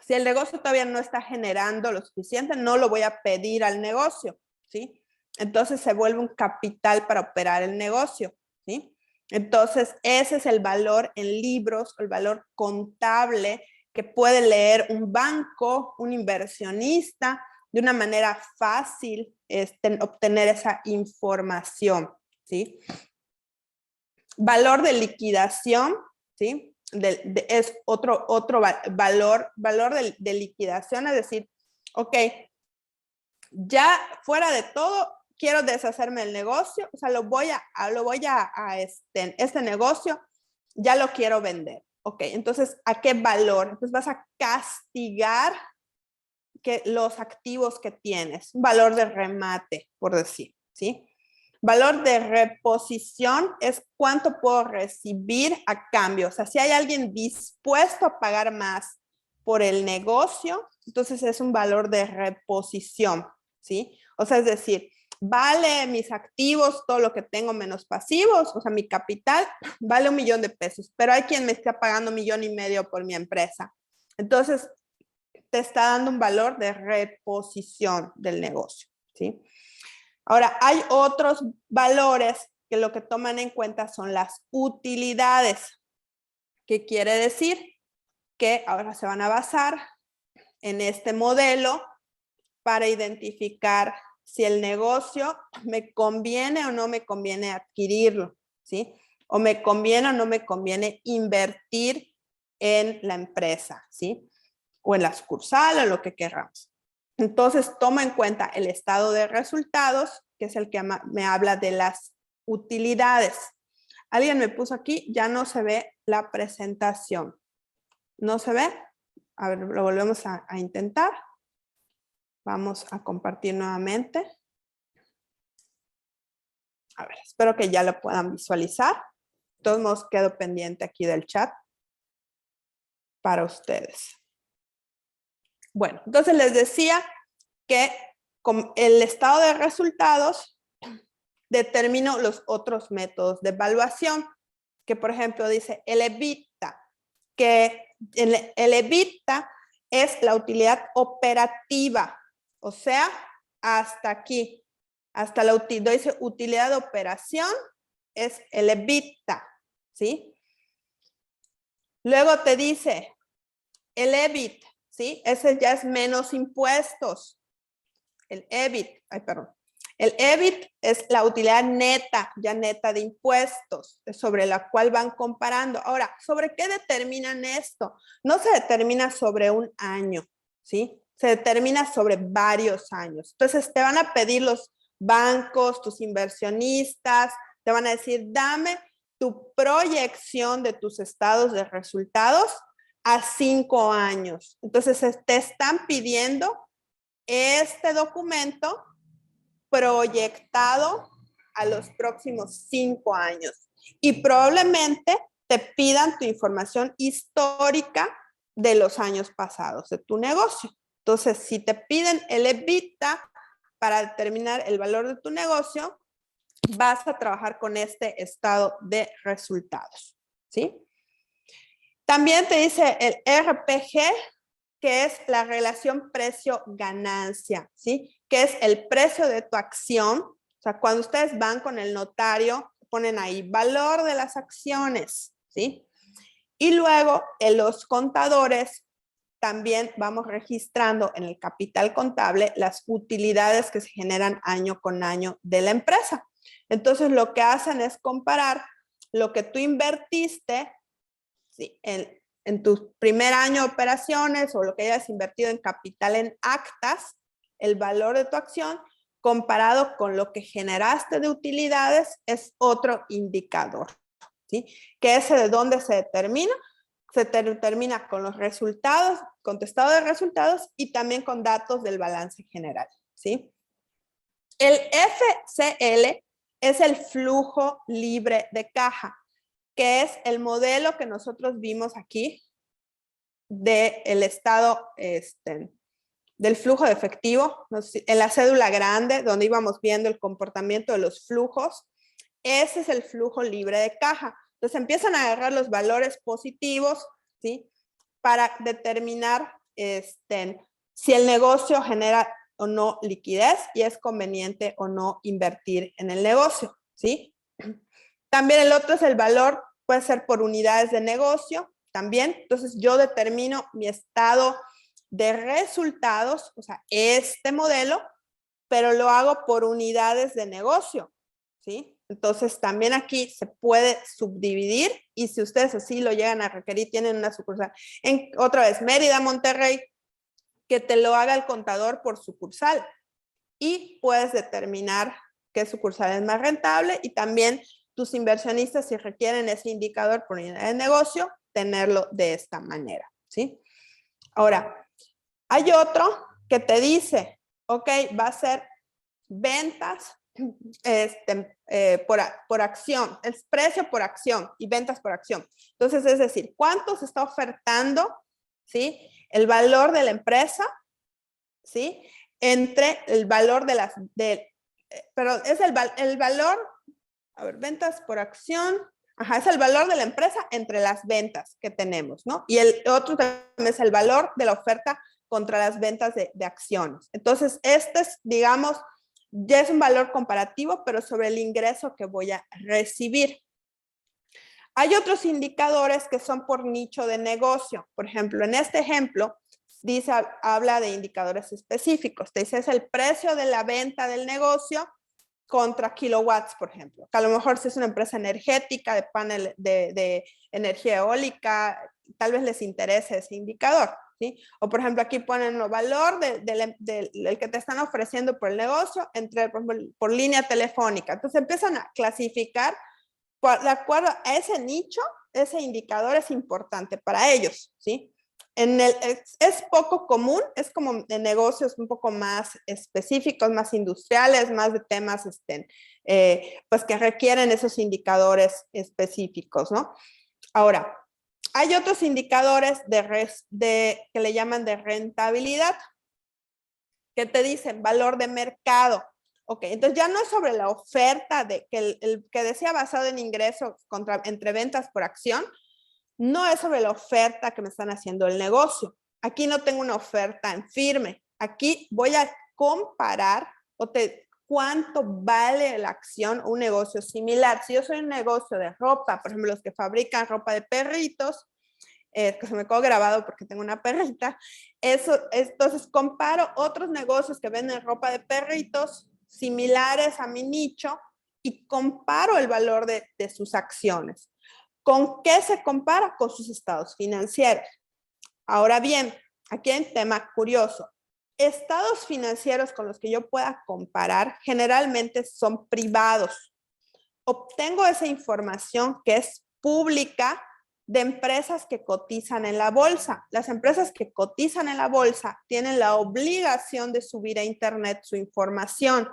Si el negocio todavía no está generando lo suficiente, no lo voy a pedir al negocio, ¿sí? Entonces se vuelve un capital para operar el negocio, ¿sí? Entonces ese es el valor en libros, el valor contable que puede leer un banco, un inversionista, de una manera fácil obtener esa información, ¿sí? Valor de liquidación, ¿sí? Es otro valor de liquidación, es decir, ok, ya fuera de todo, quiero deshacerme del negocio, o sea, este negocio, ya lo quiero vender. Ok, entonces, ¿a qué valor? Entonces vas a castigar los activos que tienes, un valor de remate, por decir, ¿sí? Valor de reposición es cuánto puedo recibir a cambio. O sea, si hay alguien dispuesto a pagar más por el negocio, entonces es un valor de reposición, ¿sí? O sea, es decir, vale mis activos, todo lo que tengo menos pasivos, o sea, mi capital vale $1 millón, pero hay quien me está pagando $1,5 millones por mi empresa. Entonces, te está dando un valor de reposición del negocio, ¿sí? Ahora, hay otros valores que lo que toman en cuenta son las utilidades. ¿Qué quiere decir? Que ahora se van a basar en este modelo para identificar si el negocio me conviene o no me conviene adquirirlo, ¿sí? O me conviene o no me conviene invertir en la empresa, ¿sí? O en la sucursal o lo que queramos. Entonces, toma en cuenta el estado de resultados, que es el que me habla de las utilidades. Alguien me puso aquí, ya no se ve la presentación. ¿No se ve? A ver, lo volvemos a intentar. Vamos a compartir nuevamente. A ver, espero que ya lo puedan visualizar. De todos modos, quedo pendiente aquí del chat para ustedes. Bueno, entonces les decía que con el estado de resultados determino los otros métodos de evaluación, que por ejemplo dice el EBITDA, que el EBITDA es la utilidad operativa, o sea, hasta aquí, hasta la dice utilidad de operación es el EBITDA, ¿sí? Luego te dice el EBIT, ¿sí? Ese ya es menos impuestos. El EBIT, El EBIT es la utilidad neta, ya neta de impuestos, sobre la cual van comparando. Ahora, ¿sobre qué determinan esto? No se determina sobre un año, ¿sí? Se determina sobre varios años. Entonces, te van a pedir los bancos, tus inversionistas, te van a decir, dame tu proyección de tus estados de resultados a 5 años. Entonces, te están pidiendo este documento proyectado a los próximos 5 años. Y probablemente te pidan tu información histórica de los años pasados de tu negocio. Entonces, si te piden el EBITDA para determinar el valor de tu negocio, vas a trabajar con este estado de resultados, ¿sí? También te dice el RPG, que es la relación precio-ganancia, ¿sí? Que es el precio de tu acción. O sea, cuando ustedes van con el notario, ponen ahí valor de las acciones, ¿sí? Y luego en los contadores también vamos registrando en el capital contable las utilidades que se generan año con año de la empresa. Entonces, lo que hacen es comparar lo que tú invertiste, ¿sí?, en tu primer año de operaciones o lo que hayas invertido en capital en actas, el valor de tu acción comparado con lo que generaste de utilidades es otro indicador, ¿sí? Que ese de dónde se determina. Se determina con los resultados, contestado de resultados y también con datos del balance general, ¿sí? El FCL es el flujo libre de caja, que es el modelo que nosotros vimos aquí del estado del flujo de efectivo, en la cédula grande, donde íbamos viendo el comportamiento de los flujos. Ese es el flujo libre de caja. Entonces empiezan a agarrar los valores positivos, ¿sí?, para determinar si el negocio genera o no liquidez y es conveniente o no invertir en el negocio, ¿sí? También el otro es el valor, puede ser por unidades de negocio también. Entonces yo determino mi estado de resultados, o sea, este modelo, pero lo hago por unidades de negocio, ¿sí? Entonces también aquí se puede subdividir y si ustedes así lo llegan a requerir, tienen una sucursal. Otra vez, Mérida, Monterrey, que te lo haga el contador por sucursal y puedes determinar qué sucursal es más rentable y también tus inversionistas, si requieren ese indicador por unidad de negocio, tenerlo de esta manera, ¿sí? Ahora, hay otro que te dice, ok, va a ser ventas por acción, es precio por acción y ventas por acción. Entonces, es decir, ¿cuánto se está ofertando, ¿sí?, el valor de la empresa, ¿sí?, entre el valor de las, pero es el valor, a ver, ventas por acción, ajá, es el valor de la empresa entre las ventas que tenemos, ¿no? Y el otro también es el valor de la oferta contra las ventas de acciones. Entonces, este es, digamos, ya es un valor comparativo, pero sobre el ingreso que voy a recibir. Hay otros indicadores que son por nicho de negocio. Por ejemplo, en este ejemplo, dice, habla de indicadores específicos. Te dice, es el precio de la venta del negocio contra kilowatts, por ejemplo. Que a lo mejor si es una empresa energética, de panel de energía eólica, tal vez les interese ese indicador, ¿sí? O por ejemplo, aquí ponen el valor del que te están ofreciendo por el negocio entre, por ejemplo, por línea telefónica. Entonces empiezan a clasificar de acuerdo a ese nicho. Ese indicador es importante para ellos, ¿sí? Es poco común, es como en negocios un poco más específicos, más industriales, más de temas pues que requieren esos indicadores específicos, ¿no? Ahora, hay otros indicadores que le llaman de rentabilidad, que te dicen valor de mercado. Ok, entonces ya no es sobre la oferta que el que decía basado en ingresos entre ventas por acción, no es sobre la oferta que me están haciendo el negocio. Aquí no tengo una oferta en firme. Aquí voy a comparar cuánto vale la acción un negocio similar. Si yo soy un negocio de ropa, por ejemplo, los que fabrican ropa de perritos, que se me quedó grabado porque tengo una perrita, entonces comparo otros negocios que venden ropa de perritos similares a mi nicho y comparo el valor de sus acciones. ¿Con qué se compara? Con sus estados financieros. Ahora bien, aquí hay un tema curioso. Estados financieros con los que yo pueda comparar generalmente son privados. Obtengo esa información que es pública de empresas que cotizan en la bolsa. Las empresas que cotizan en la bolsa tienen la obligación de subir a internet su información,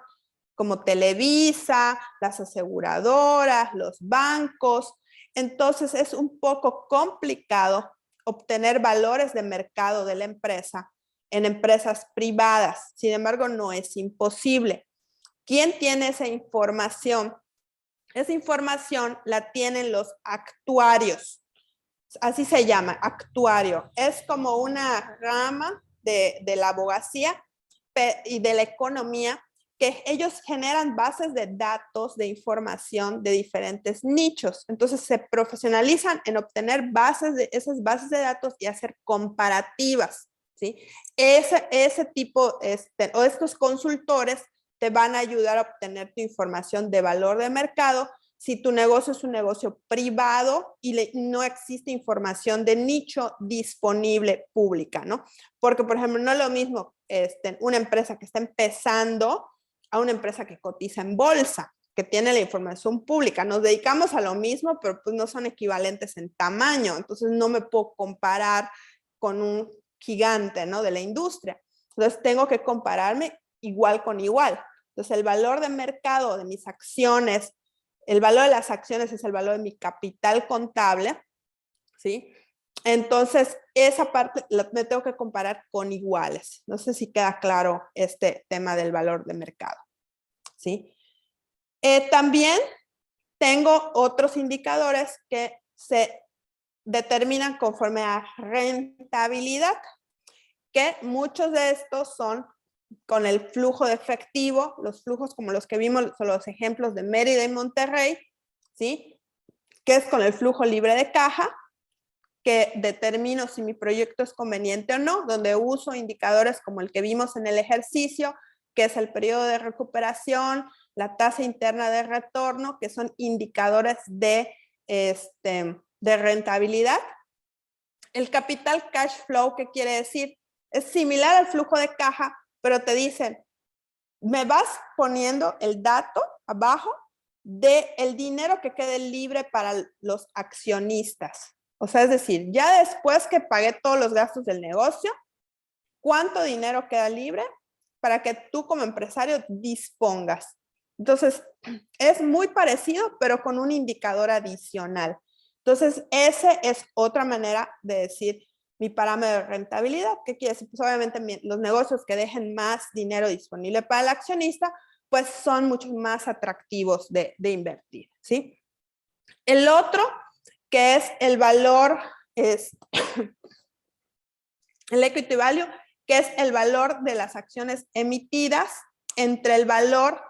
como Televisa, las aseguradoras, los bancos. Entonces es un poco complicado obtener valores de mercado de la empresa en empresas privadas. Sin embargo, no es imposible. ¿Quién tiene esa información? Esa información la tienen los actuarios. Así se llama, actuario. Es como una rama de la abogacía y de la economía, que ellos generan bases de datos, de información de diferentes nichos. Entonces se profesionalizan en obtener esas bases de datos y hacer comparativas, ¿sí? Ese tipo, o estos consultores te van a ayudar a obtener tu información de valor de mercado si tu negocio es un negocio privado y no existe información de nicho disponible pública, ¿no? Porque, por ejemplo, no es lo mismo una empresa que está empezando a una empresa que cotiza en bolsa, que tiene la información pública. Nos dedicamos a lo mismo, pero pues no son equivalentes en tamaño. Entonces no me puedo comparar con un gigante, ¿no?, de la industria. Entonces tengo que compararme igual con igual. Entonces el valor de mercado de mis acciones, el valor de las acciones es el valor de mi capital contable, ¿sí? Entonces, esa parte me tengo que comparar con iguales. No sé si queda claro este tema del valor de mercado, ¿sí? También tengo otros indicadores que se determinan conforme a rentabilidad, que muchos de estos son con el flujo de efectivo, los flujos como los que vimos, son los ejemplos de Mérida y Monterrey, ¿sí? Que es con el flujo libre de caja, que determino si mi proyecto es conveniente o no, donde uso indicadores como el que vimos en el ejercicio, que es el periodo de recuperación, la tasa interna de retorno, que son indicadores de rentabilidad. El capital cash flow, ¿qué quiere decir? Es similar al flujo de caja, pero te dicen, me vas poniendo el dato abajo del dinero que quede libre para los accionistas. O sea, es decir, ya después que pagué todos los gastos del negocio, ¿cuánto dinero queda libre para que tú como empresario dispongas? Entonces, es muy parecido, pero con un indicador adicional. Entonces, esa es otra manera de decir mi parámetro de rentabilidad. ¿Qué quiere decir? Pues obviamente los negocios que dejen más dinero disponible para el accionista, pues son mucho más atractivos de invertir, ¿sí? El otro, que es el valor, es el equity value, que es el valor de las acciones emitidas entre el valor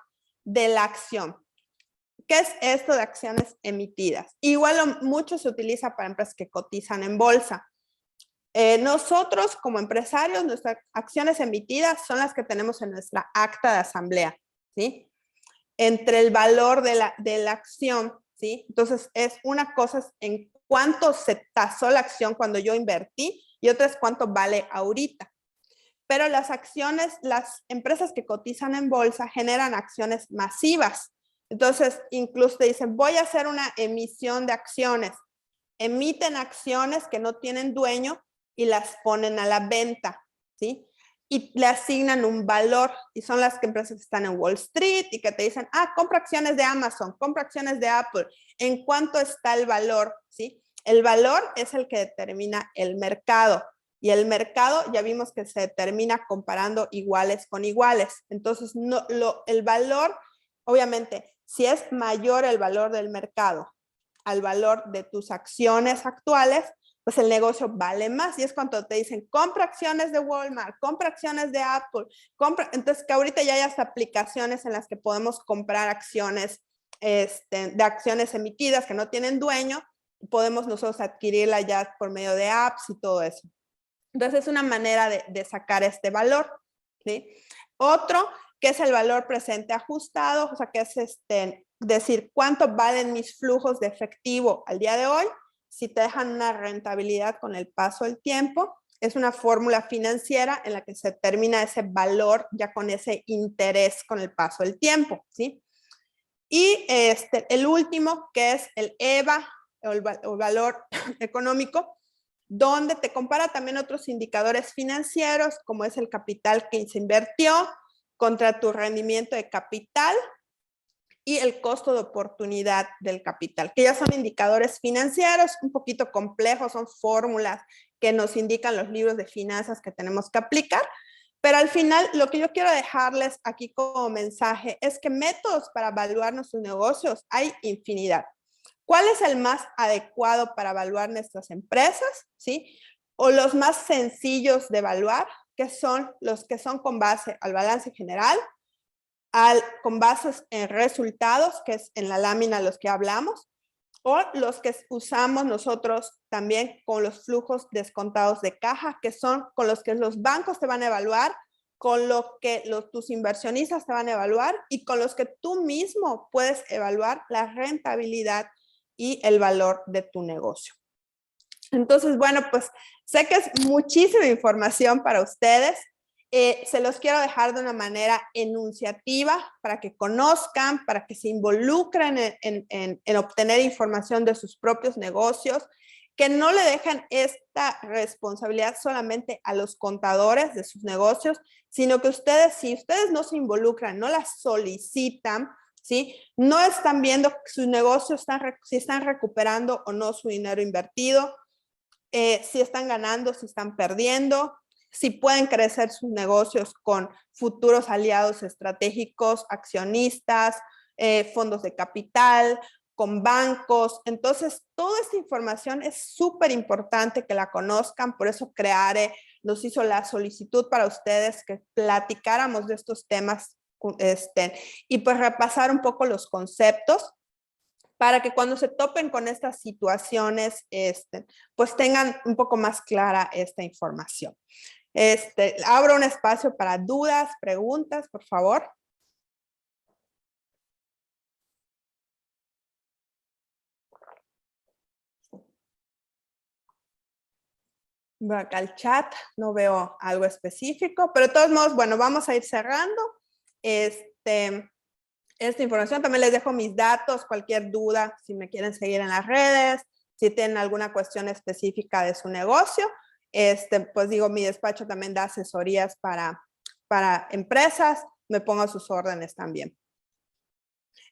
de la acción. ¿Qué es esto de acciones emitidas? Igual mucho se utiliza para empresas que cotizan en bolsa. Nosotros como empresarios, nuestras acciones emitidas son las que tenemos en nuestra acta de asamblea, ¿sí? Entre el valor de la acción, ¿sí? Entonces, una cosa es en cuánto se tasó la acción cuando yo invertí y otra es cuánto vale ahorita. Pero las acciones, las empresas que cotizan en bolsa generan acciones masivas. Entonces, incluso te dicen, voy a hacer una emisión de acciones. Emiten acciones que no tienen dueño y las ponen a la venta, ¿sí? Y le asignan un valor, y son las empresas que están en Wall Street y que te dicen, compra acciones de Amazon, compra acciones de Apple. ¿En cuánto está el valor? ¿Sí? El valor es el que determina el mercado. Y el mercado ya vimos que se determina comparando iguales con iguales. Entonces, el valor, obviamente, si es mayor el valor del mercado al valor de tus acciones actuales, pues el negocio vale más. Y es cuando te dicen, compra acciones de Walmart, compra acciones de Apple, entonces que ahorita ya hay hasta aplicaciones en las que podemos comprar acciones de acciones emitidas que no tienen dueño, podemos nosotros adquirirla ya por medio de apps y todo eso. Entonces es una manera de sacar este valor, ¿sí? Otro ¿Qué es el valor presente ajustado? O sea, que es decir, ¿cuánto valen mis flujos de efectivo al día de hoy? Si te dejan una rentabilidad con el paso del tiempo. Es una fórmula financiera en la que se determina ese valor ya con ese interés con el paso del tiempo, ¿sí? Y el último, que es el EVA, o el valor económico, donde te compara también otros indicadores financieros, como es el capital que se invirtió contra tu rendimiento de capital y el costo de oportunidad del capital, que ya son indicadores financieros un poquito complejos, son fórmulas que nos indican los libros de finanzas que tenemos que aplicar, pero al final lo que yo quiero dejarles aquí como mensaje es que métodos para evaluar nuestros negocios hay infinidad. ¿Cuál es el más adecuado para evaluar nuestras empresas? ¿Sí? O los más sencillos de evaluar, que son los que son con base al balance general, con bases en resultados, que es en la lámina los que hablamos, o los que usamos nosotros también con los flujos descontados de caja, que son con los que los bancos te van a evaluar, con lo que tus inversionistas te van a evaluar y con los que tú mismo puedes evaluar la rentabilidad y el valor de tu negocio. Entonces, bueno, pues sé que es muchísima información para ustedes. Se los quiero dejar de una manera enunciativa para que conozcan, para que se involucren en obtener información de sus propios negocios, que no le dejan esta responsabilidad solamente a los contadores de sus negocios, sino que ustedes, si ustedes no se involucran, no la solicitan, ¿sí? No están viendo sus negocios, si están recuperando o no su dinero invertido, si están ganando, si están perdiendo, si pueden crecer sus negocios con futuros aliados estratégicos, accionistas, fondos de capital, con bancos. Entonces, toda esta información es súper importante que la conozcan, por eso Creare nos hizo la solicitud para ustedes que platicáramos de estos temas y pues repasar un poco los conceptos para que cuando se topen con estas situaciones, pues tengan un poco más clara esta información. Abro un espacio para dudas, preguntas, por favor. Veo acá el chat, no veo algo específico, pero de todos modos, bueno, vamos a ir cerrando esta información. También les dejo mis datos, cualquier duda, si me quieren seguir en las redes, si tienen alguna cuestión específica de su negocio. Pues digo, mi despacho también da asesorías para empresas, me pongo a sus órdenes también.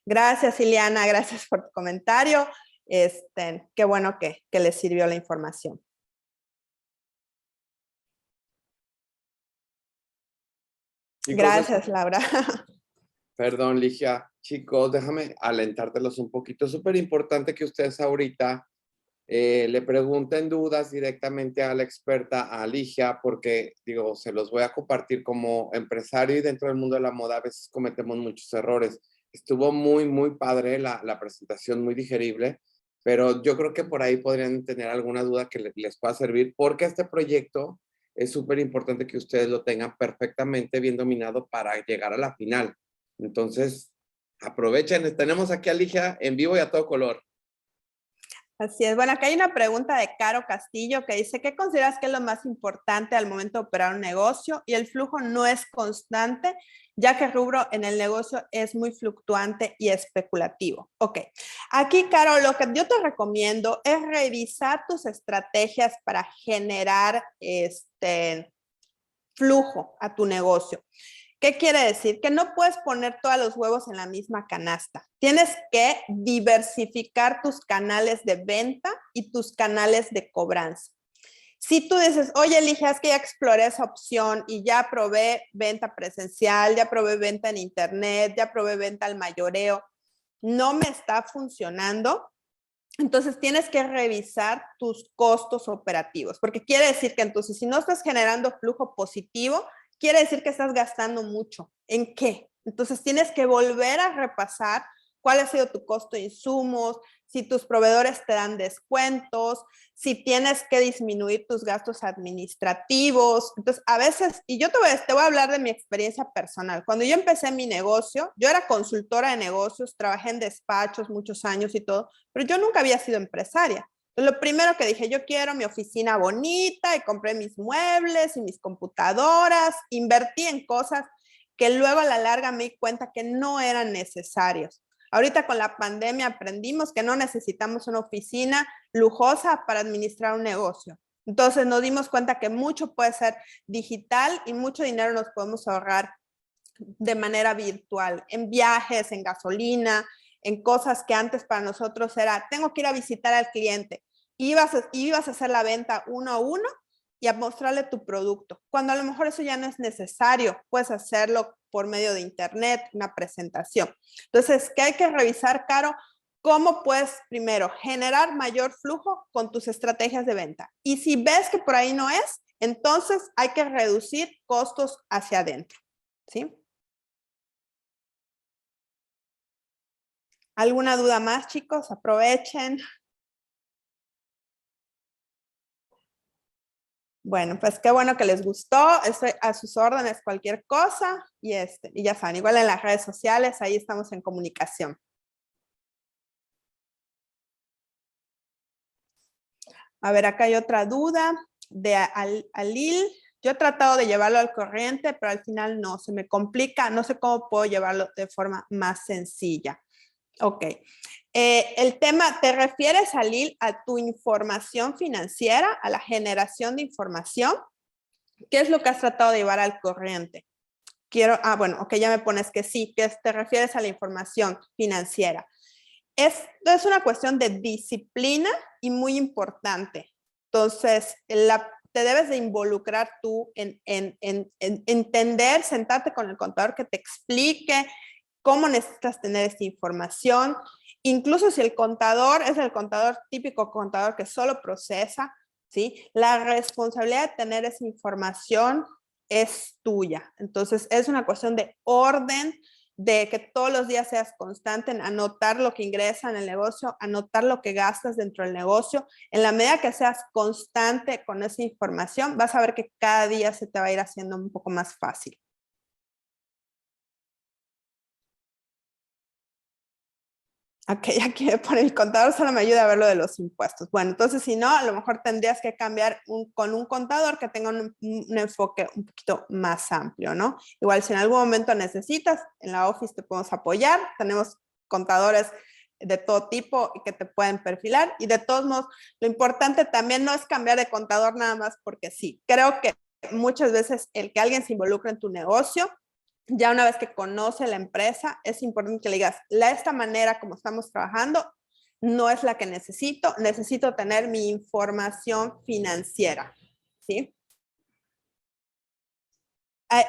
Gracias, Ileana, gracias por tu comentario. Qué bueno que les sirvió la información. Gracias, Laura. Perdón, Ligia. Chicos, déjame alentártelos un poquito. Es súper importante que ustedes ahorita le pregunten dudas directamente a la experta, a Ligia, porque, digo, se los voy a compartir como empresario y dentro del mundo de la moda a veces cometemos muchos errores. Estuvo muy, muy padre la presentación, muy digerible, pero yo creo que por ahí podrían tener alguna duda que les pueda servir, porque este proyecto es súper importante que ustedes lo tengan perfectamente bien dominado para llegar a la final. Entonces, aprovechen. Tenemos aquí a Ligia en vivo y a todo color. Así es. Bueno, acá hay una pregunta de Caro Castillo que dice, ¿qué consideras que es lo más importante al momento de operar un negocio? Y el flujo no es constante, ya que el rubro en el negocio es muy fluctuante y especulativo. Ok. Aquí, Caro, lo que yo te recomiendo es revisar tus estrategias para generar flujo a tu negocio. ¿Qué quiere decir? Que no puedes poner todos los huevos en la misma canasta. Tienes que diversificar tus canales de venta y tus canales de cobranza. Si tú dices, oye, Ligia, es que ya exploré esa opción y ya probé venta presencial, ya probé venta en internet, ya probé venta al mayoreo, no me está funcionando, entonces tienes que revisar tus costos operativos, porque quiere decir que entonces si no estás generando flujo positivo, quiere decir que estás gastando mucho. ¿En qué? Entonces tienes que volver a repasar cuál ha sido tu costo de insumos, si tus proveedores te dan descuentos, si tienes que disminuir tus gastos administrativos. Entonces, a veces, y yo te voy a hablar de mi experiencia personal. Cuando yo empecé mi negocio, yo era consultora de negocios, trabajé en despachos muchos años y todo, pero yo nunca había sido empresaria. Entonces, lo primero que dije, yo quiero mi oficina bonita, y compré mis muebles y mis computadoras, invertí en cosas que luego a la larga me di cuenta que no eran necesarios. Ahorita con la pandemia aprendimos que no necesitamos una oficina lujosa para administrar un negocio. Entonces nos dimos cuenta que mucho puede ser digital y mucho dinero nos podemos ahorrar de manera virtual, en viajes, en gasolina, en cosas que antes para nosotros era, tengo que ir a visitar al cliente. Ibas a hacer la venta uno a uno y a mostrarle tu producto. Cuando a lo mejor eso ya no es necesario, puedes hacerlo por medio de internet, una presentación. Entonces, ¿qué hay que revisar, Caro? ¿Cómo puedes primero generar mayor flujo con tus estrategias de venta? Y si ves que por ahí no es, entonces hay que reducir costos hacia adentro, ¿sí? ¿Alguna duda más, chicos? Aprovechen. Bueno, pues qué bueno que les gustó. Estoy a sus órdenes y cosa. Y ya saben, igual en las redes sociales, ahí estamos en comunicación. A ver, acá hay otra duda de Alil. Yo he tratado de llevarlo al corriente, pero al final no, se me complica. No sé cómo puedo llevarlo de forma más sencilla. Ok. El tema, ¿te refieres, Alil, a tu información financiera, a la generación de información? ¿Qué es lo que has tratado de llevar al corriente? Bueno, ok, ya me pones que sí, que te refieres a la información financiera. Esto es una cuestión de disciplina y muy importante. Entonces, te debes de involucrar tú en entender, sentarte con el contador que te explique cómo necesitas tener esta información. Incluso si el contador es el contador típico contador que solo procesa, ¿sí? La responsabilidad de tener esa información es tuya. Entonces, es una cuestión de orden, de que todos los días seas constante en anotar lo que ingresa en el negocio, anotar lo que gastas dentro del negocio. En la medida que seas constante con esa información, vas a ver que cada día se te va a ir haciendo un poco más fácil. Ok, aquí por el contador solo me ayuda a ver lo de los impuestos. Bueno, entonces si no, a lo mejor tendrías que cambiar con un contador que tenga un enfoque un poquito más amplio, ¿no? Igual si en algún momento necesitas, en la Office te podemos apoyar. Tenemos contadores de todo tipo y que te pueden perfilar. Y de todos modos, lo importante también no es cambiar de contador nada más porque sí. Creo que muchas veces el que alguien se involucre en tu negocio, ya una vez que conoce la empresa, es importante que le digas, esta manera como estamos trabajando no es la que necesito tener mi información financiera, ¿sí?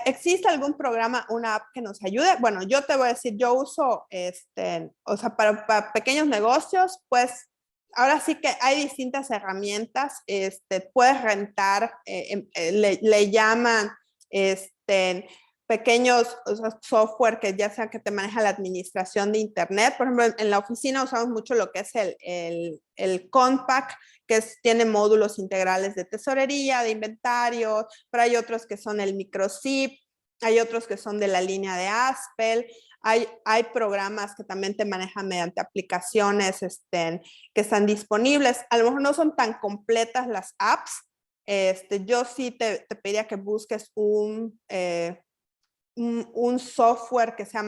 ¿Existe algún programa, una app que nos ayude? Bueno, yo te voy a decir, yo uso, o sea, para pequeños negocios, pues, ahora sí que hay distintas herramientas, puedes rentar, le llaman, pequeños, o sea, software que ya sea que te maneja la administración de internet. Por ejemplo, en la oficina usamos mucho lo que es el Compact, que tiene módulos integrales de tesorería, de inventario, pero hay otros que son el microZip, hay otros que son de la línea de Aspel, hay programas que también te manejan mediante aplicaciones que están disponibles. A lo mejor no son tan completas las apps. Yo sí te pediría que busques un software que sea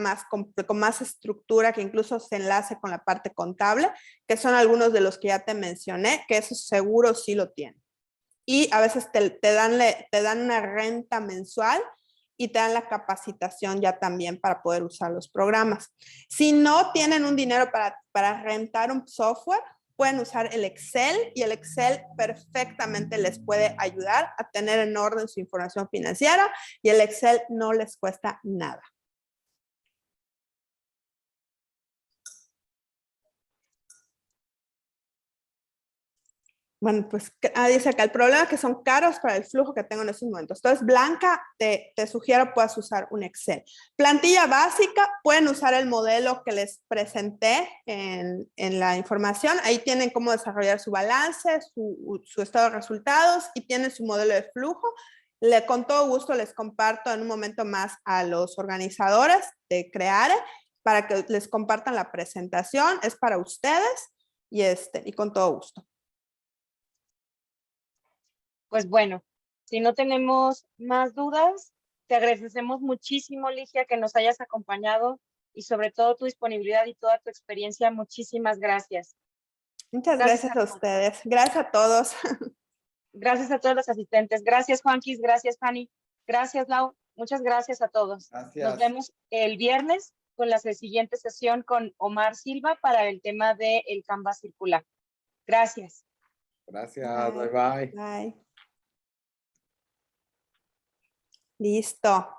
con más estructura, que incluso se enlace con la parte contable, que son algunos de los que ya te mencioné, que eso seguro sí lo tienen. Y a veces te dan una renta mensual y te dan la capacitación ya también para poder usar los programas. Si no tienen un dinero para rentar un software, pueden usar el Excel y el Excel perfectamente les puede ayudar a tener en orden su información financiera y el Excel no les cuesta nada. Bueno, pues dice acá, el problema es que son caros para el flujo que tengo en estos momentos. Entonces, Blanca, te sugiero puedas usar un Excel. Plantilla básica, pueden usar el modelo que les presenté en la información. Ahí tienen cómo desarrollar su balance, su estado de resultados y tienen su modelo de flujo. Con todo gusto les comparto en un momento más a los organizadores de Creare para que les compartan la presentación. Es para ustedes y con todo gusto. Pues bueno, si no tenemos más dudas, te agradecemos muchísimo, Ligia, que nos hayas acompañado y sobre todo tu disponibilidad y toda tu experiencia. Muchísimas gracias. Muchas gracias a ustedes. Gracias a todos. Gracias a todos los asistentes. Gracias, Juanquis. Gracias, Fanny. Gracias, Lau. Muchas gracias a todos. Gracias. Nos vemos el viernes con la siguiente sesión con Omar Silva para el tema del Canvas circular. Gracias. Gracias. Bye, bye. Bye. Listo.